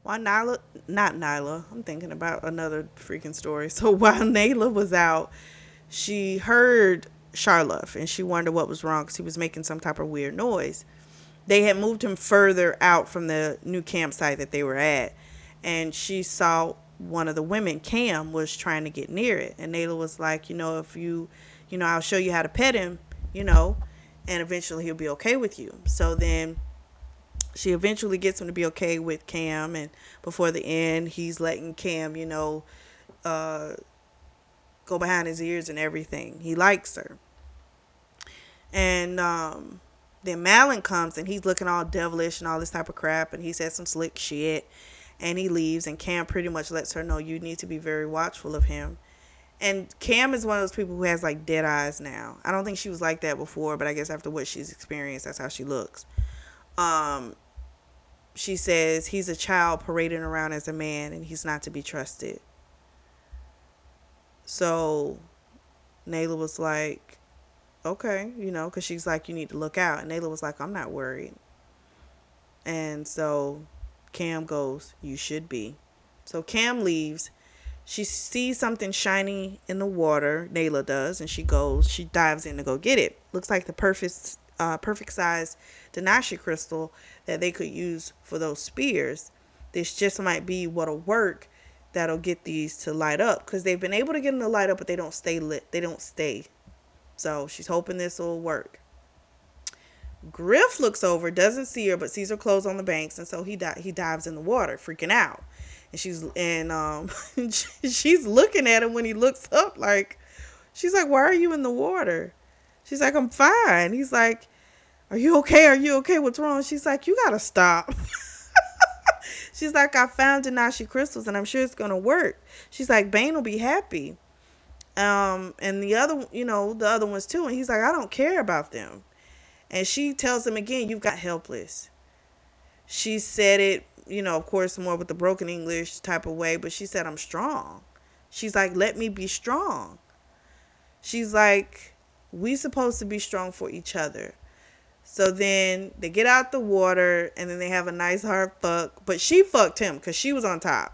While Nyla, not Nyla, I'm thinking about another freaking story. So while Nayla was out, she heard Charlotte and she wondered what was wrong because he was making some type of weird noise. They had moved him further out from the new campsite that they were at, and she saw one of the women, Cam, was trying to get near it. And Nayla was like, you know, if you know, I'll show you how to pet him, you know, and eventually he'll be okay with you. So then she eventually gets him to be okay with Cam, and before the end, he's letting Cam, you know, go behind his ears and everything. He likes her. And then Malin comes and he's looking all devilish and all this type of crap, and he says some slick shit, and he leaves, and Cam pretty much lets her know you need to be very watchful of him. And Cam is one of those people who has like dead eyes now. I don't think she was like that before, but I guess after what she's experienced, that's how she looks. She says he's a child parading around as a man and he's not to be trusted. So Nayla was like, okay, you know, because she's like, you need to look out. And Nayla was like, I'm not worried. And so Cam goes, you should be. So Cam leaves. She sees something shiny in the water. Nayla does. And she dives in to go get it. Looks like the perfect size Danashi crystal that they could use for those spears. This just might be what'll work that'll get these to light up. Because they've been able to get them to light up, but they don't stay lit. They don't stay. So she's hoping this will work. Griff looks over, doesn't see her, but sees her clothes on the banks, and so he dives in the water, freaking out. And she's looking at him when he looks up, like, she's like, why are you in the water? She's like, I'm fine. He's like, are you okay? Are you okay? What's wrong? She's like, you gotta stop. She's like, I found Danashi crystals and I'm sure it's gonna work. She's like, Bane will be happy. And the other ones too. And he's like, I don't care about them. And she tells him again, you've got helpless. She said it, you know, of course, more with the broken English type of way, but she said, I'm strong. She's like, let me be strong. She's like, we supposed to be strong for each other. So then they get out the water and then they have a nice hard fuck. But she fucked him because she was on top.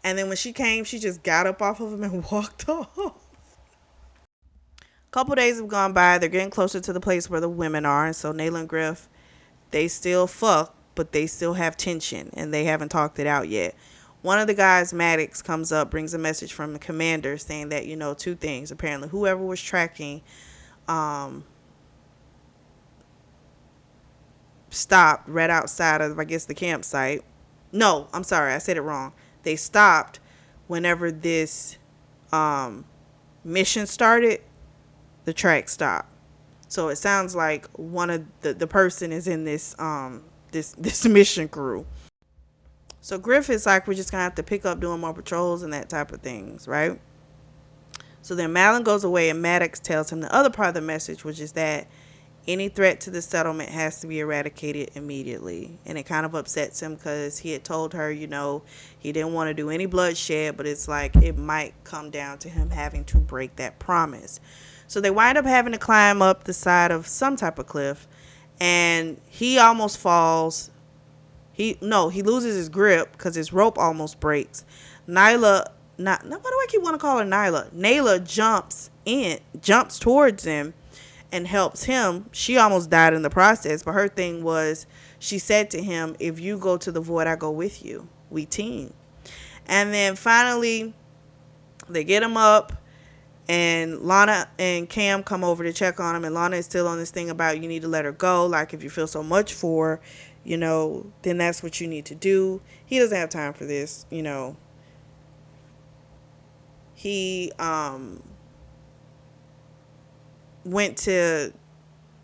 And then when she came, she just got up off of him and walked off. A couple days have gone by. They're getting closer to the place where the women are. And so Nayla and Griff, they still fuck, but they still have tension. And they haven't talked it out yet. One of the guys, Maddox, comes up, brings a message from the commander saying that, you know, two things. Apparently, whoever was tracking stopped right outside of, I guess, the campsite. No, I'm sorry, I said it wrong. They stopped whenever this mission started. The track stopped. So it sounds like one of the person is in this this mission crew. So Griff is like, we're just gonna have to pick up doing more patrols and that type of things, right? So then Malin goes away and Maddox tells him the other part of the message, which is that any threat to the settlement has to be eradicated immediately. And it kind of upsets him because he had told her, you know, he didn't want to do any bloodshed, but it's like it might come down to him having to break that promise. So they wind up having to climb up the side of some type of cliff, and he almost falls. He loses his grip because his rope almost breaks. Why do I keep want to call her Nyla? Nayla jumps jumps towards him and helps him. She almost died in the process, but her thing was, she said to him, if you go to the void, I go with you. We team. And then finally, they get him up, and Lana and Cam come over to check on him, and Lana is still on this thing about you need to let her go. Like, if you feel so much for her, then that's what you need to do. He doesn't have time for this. He went to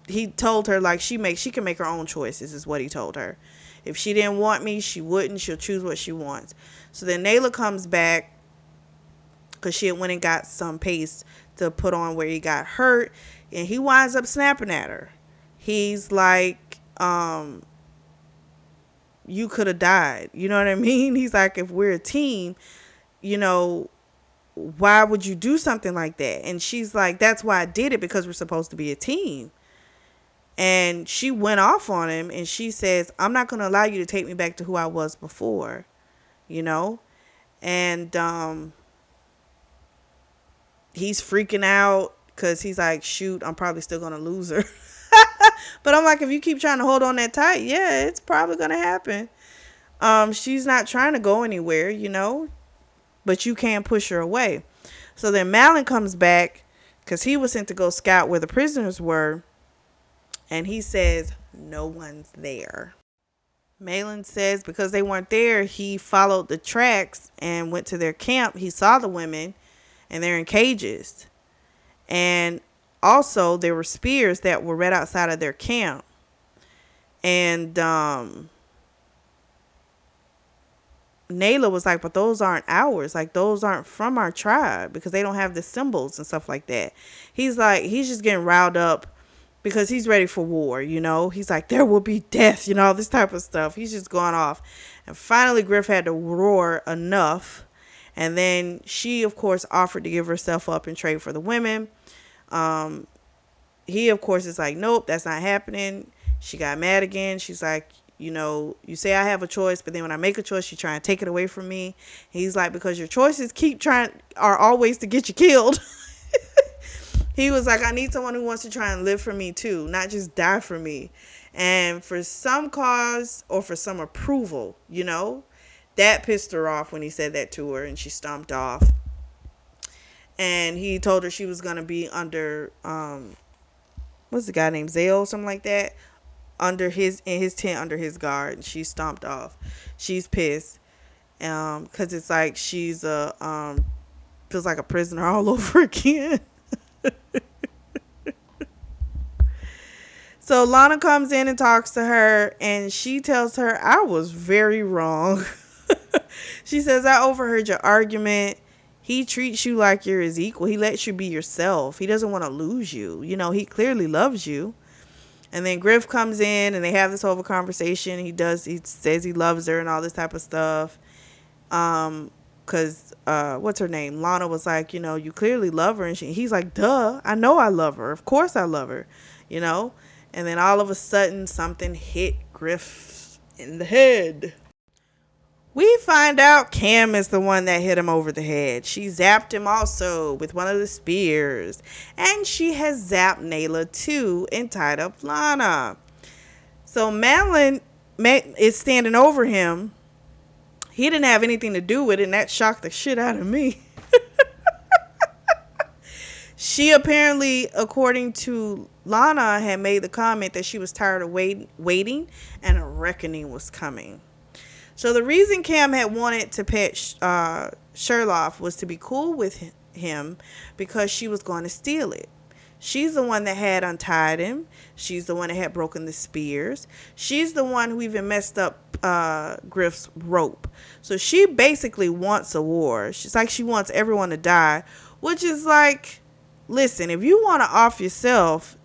he told her, like, she can make her own choices, is what he told her. If she didn't want me, she wouldn't. She'll choose what she wants. So then Nayla comes back because she had went and got some paste to put on where he got hurt, and he winds up snapping at her. He's like, you could have died. You know what I mean? He's like, if we're a team, why would you do something like that? And she's like, that's why I did it, because we're supposed to be a team. And she went off on him, and she says, I'm not going to allow you to take me back to who I was before, and he's freaking out because he's like, shoot, I'm probably still going to lose her. But I'm like, if you keep trying to hold on that tight, yeah, it's probably going to happen. She's not trying to go anywhere, but you can't push her away. So then Malin comes back because he was sent to go scout where the prisoners were. And he says, no one's there. Malin says because they weren't there, he followed the tracks and went to their camp. He saw the women, and they're in cages. And also, there were spears that were right outside of their camp. And Nayla was like, but those aren't ours. Like, those aren't from our tribe, because they don't have the symbols and stuff like that. He's like, he's just getting riled up because he's ready for war, He's like, there will be death, all this type of stuff. He's just going off. And finally, Griff had to roar enough. And then she, of course, offered to give herself up and trade for the women. He, of course, is like, nope, that's not happening. She got mad again. She's like, you say I have a choice, but then when I make a choice, you try and take it away from me. He's like, because your choices are always to get you killed. He was like, I need someone who wants to try and live for me too, not just die for me. And for some cause or for some approval, that pissed her off when he said that to her, and she stomped off. And he told her she was going to be under, what's the guy named Zale, something like that, in his tent under his guard. And she stomped off. She's pissed. Because it's like she's feels like a prisoner all over again. So Lana comes in and talks to her, and she tells her, I was very wrong. She says, I overheard your argument. He treats you like you're his equal. He lets you be yourself. He doesn't want to lose you. He clearly loves you. And then Griff comes in, and they have this whole conversation. He says he loves her and all this type of stuff. Because what's her name? Lana was like, you clearly love her. And he's like, duh, I know I love her. Of course I love her, And then all of a sudden, something hit Griff in the head. We find out Cam is the one that hit him over the head. She zapped him also with one of the spears. And she has zapped Nayla too and tied up Lana. So Malin is standing over him. He didn't have anything to do with it, and that shocked the shit out of me. She apparently, according to Lana, had made the comment that she was tired of waiting and a reckoning was coming. So the reason Cam had wanted to pet Sherlock was to be cool with him because she was going to steal it. She's the one that had untied him. She's the one that had broken the spears. She's the one who even messed up Griff's rope. So she basically wants a war. She's like, she wants everyone to die, which is like, listen, if you want to off yourself,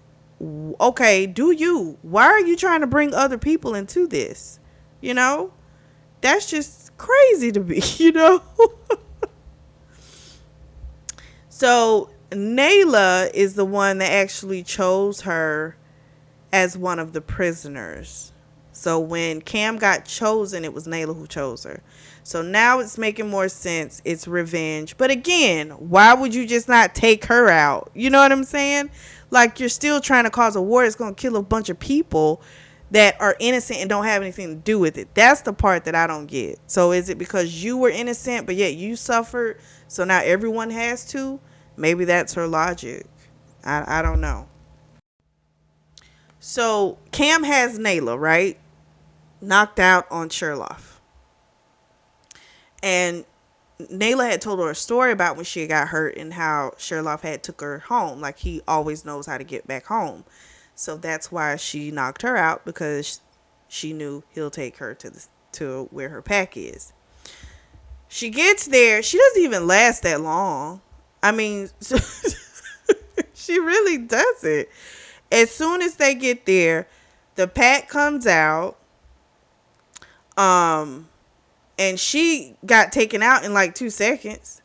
okay, do you. Why are you trying to bring other people into this? That's just crazy to me, So Nayla is the one that actually chose her as one of the prisoners. So when Cam got chosen, it was Nayla who chose her. So now it's making more sense. It's revenge. But again, why would you just not take her out? You know what I'm saying? Like, you're still trying to cause a war that's going to kill a bunch of people that are innocent and don't have anything to do with it. That's the part that I don't get. So is it because you were innocent, but yet you suffered, so now everyone has to? Maybe that's her logic. I don't know. So Cam has Nayla, right? Knocked out on Sherlock. And Nayla had told her a story about when she got hurt and how Sherlock had took her home. Like, he always knows how to get back home. So that's why she knocked her out, because she knew he'll take her to where her pack is. She gets there. She doesn't even last that long. I mean, she really doesn't. As soon as they get there, the pack comes out. And she got taken out in like 2 seconds.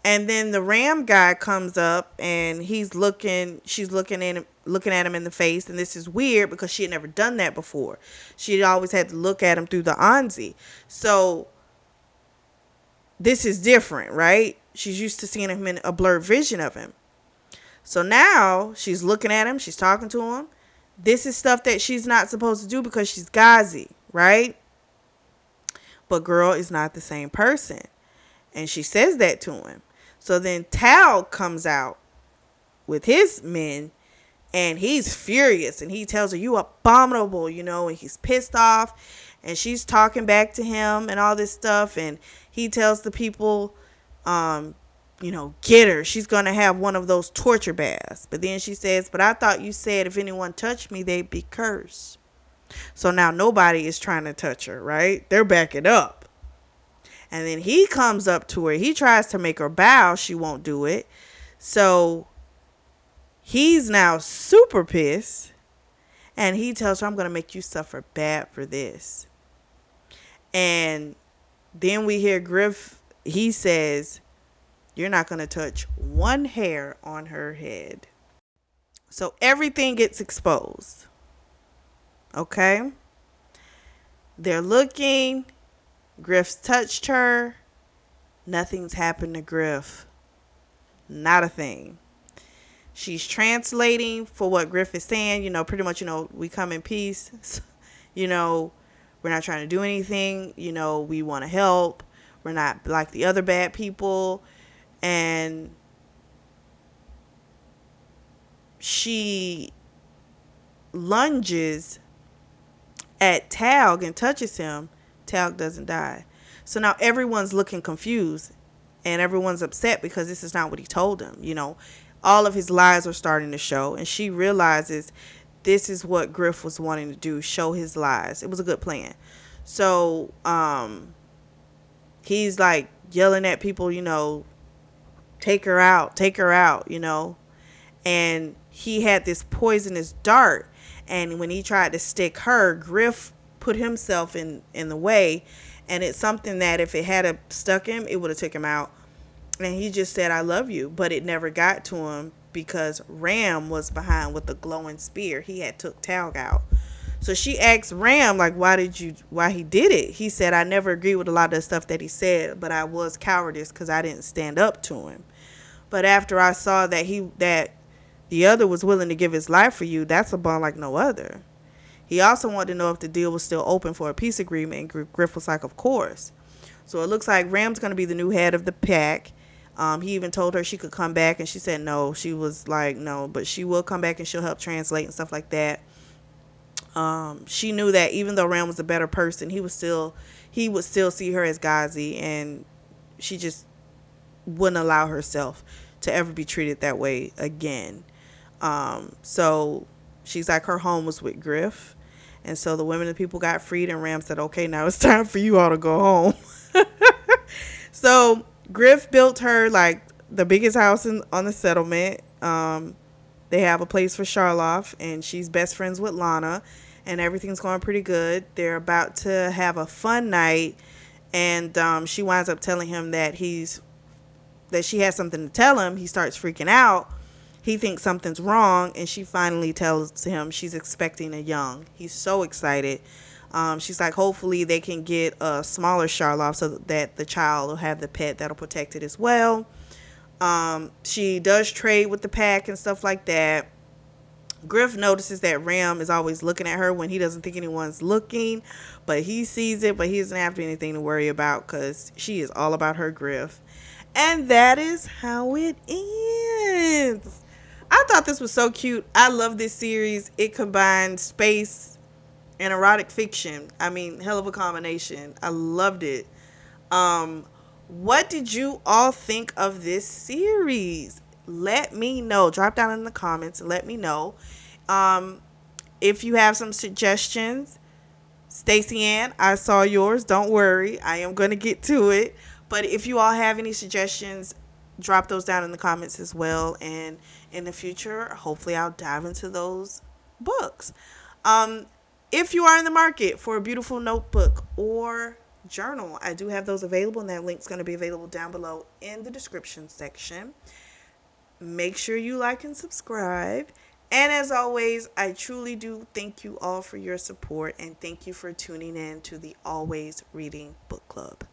And then the Ram guy comes up and she's looking at him in the face. And this is weird because she had never done that before. She had always had to look at him through the Anzi. So this is different, right? She's used to seeing him in a blurred vision of him. So now she's looking at him. She's talking to him. This is stuff that she's not supposed to do because she's Ghazi, right? But girl is not the same person. And she says that to him. So then Tal comes out with his men, and he's furious, and he tells her, you abominable, and he's pissed off, and she's talking back to him and all this stuff. And he tells the people, get her. She's going to have one of those torture baths. But then she says, but I thought you said if anyone touched me, they'd be cursed. So now nobody is trying to touch her, right? They're backing up. And then he comes up to her. He tries to make her bow. She won't do it. So he's now super pissed. And he tells her, I'm going to make you suffer bad for this. And then we hear Griff. He says, you're not going to touch one hair on her head. So everything gets exposed. Okay? They're looking. Griff's touched her. Nothing's happened to Griff. Not a thing. She's translating for what Griff is saying. Pretty much, we come in peace. We're not trying to do anything. We want to help. We're not like the other bad people. And she lunges at Taug and touches him. Taug doesn't die. So now everyone's looking confused and everyone's upset because this is not what he told them. All of his lies are starting to show, and she realizes this is what Griff was wanting to do, show his lies. It was a good plan. So he's like yelling at people, take her out, and he had this poisonous dart, and when he tried to stick her, Griff put himself in the way, and it's something that if it had stuck him, it would have took him out. And he just said, I love you, but it never got to him because Ram was behind with the glowing spear. He had took Taug out. So she asked Ram, like, why he did it. He said, I never agreed with a lot of the stuff that he said, but I was cowardice because I didn't stand up to him. But after I saw that the other was willing to give his life for you, that's a bond like no other. He also wanted to know if the deal was still open for a peace agreement, and Griff was like, of course. So it looks like Ram's going to be the new head of the pack. He even told her she could come back, and she said no. She was like, no, but she will come back and she'll help translate and stuff like that. She knew that even though Ram was a better person, he would still see her as Ghazi, and she just wouldn't allow herself to ever be treated that way again. So she's like, her home was with Griff. And so the women and people got freed, and Ram said, okay, now it's time for you all to go home. So Griff built her like the biggest house on the settlement. They have a place for Charlotte, and she's best friends with Lana, and everything's going pretty good. They're about to have a fun night, and she winds up telling him that she has something to tell him. He starts freaking out. He thinks something's wrong, and she finally tells him she's expecting a young. He's so excited. She's like, hopefully they can get a smaller Charlotte so that the child will have the pet that'll protect it as well. She does trade with the pack and stuff like that. Griff notices that Ram is always looking at her when he doesn't think anyone's looking, but he sees it, but he doesn't have anything to worry about because she is all about her Griff. And that is how it ends. I thought this was so cute. I love this series. It combines space and erotic fiction. I mean, hell of a combination. I loved it. Um, what did you all think of this series? Let me know. Drop down in the comments and let me know. Um, if you have some suggestions, Stacey Ann, I saw yours. Don't worry. I am going to get to it. But if you all have any suggestions, drop those down in the comments as well. And in the future, hopefully I'll dive into those books. Um, if you are in the market for a beautiful notebook or journal, I do have those available, and that link's going to be available down below in the description section. Make sure you like and subscribe. And as always, I truly do thank you all for your support, and thank you for tuning in to the Always Reading Book Club.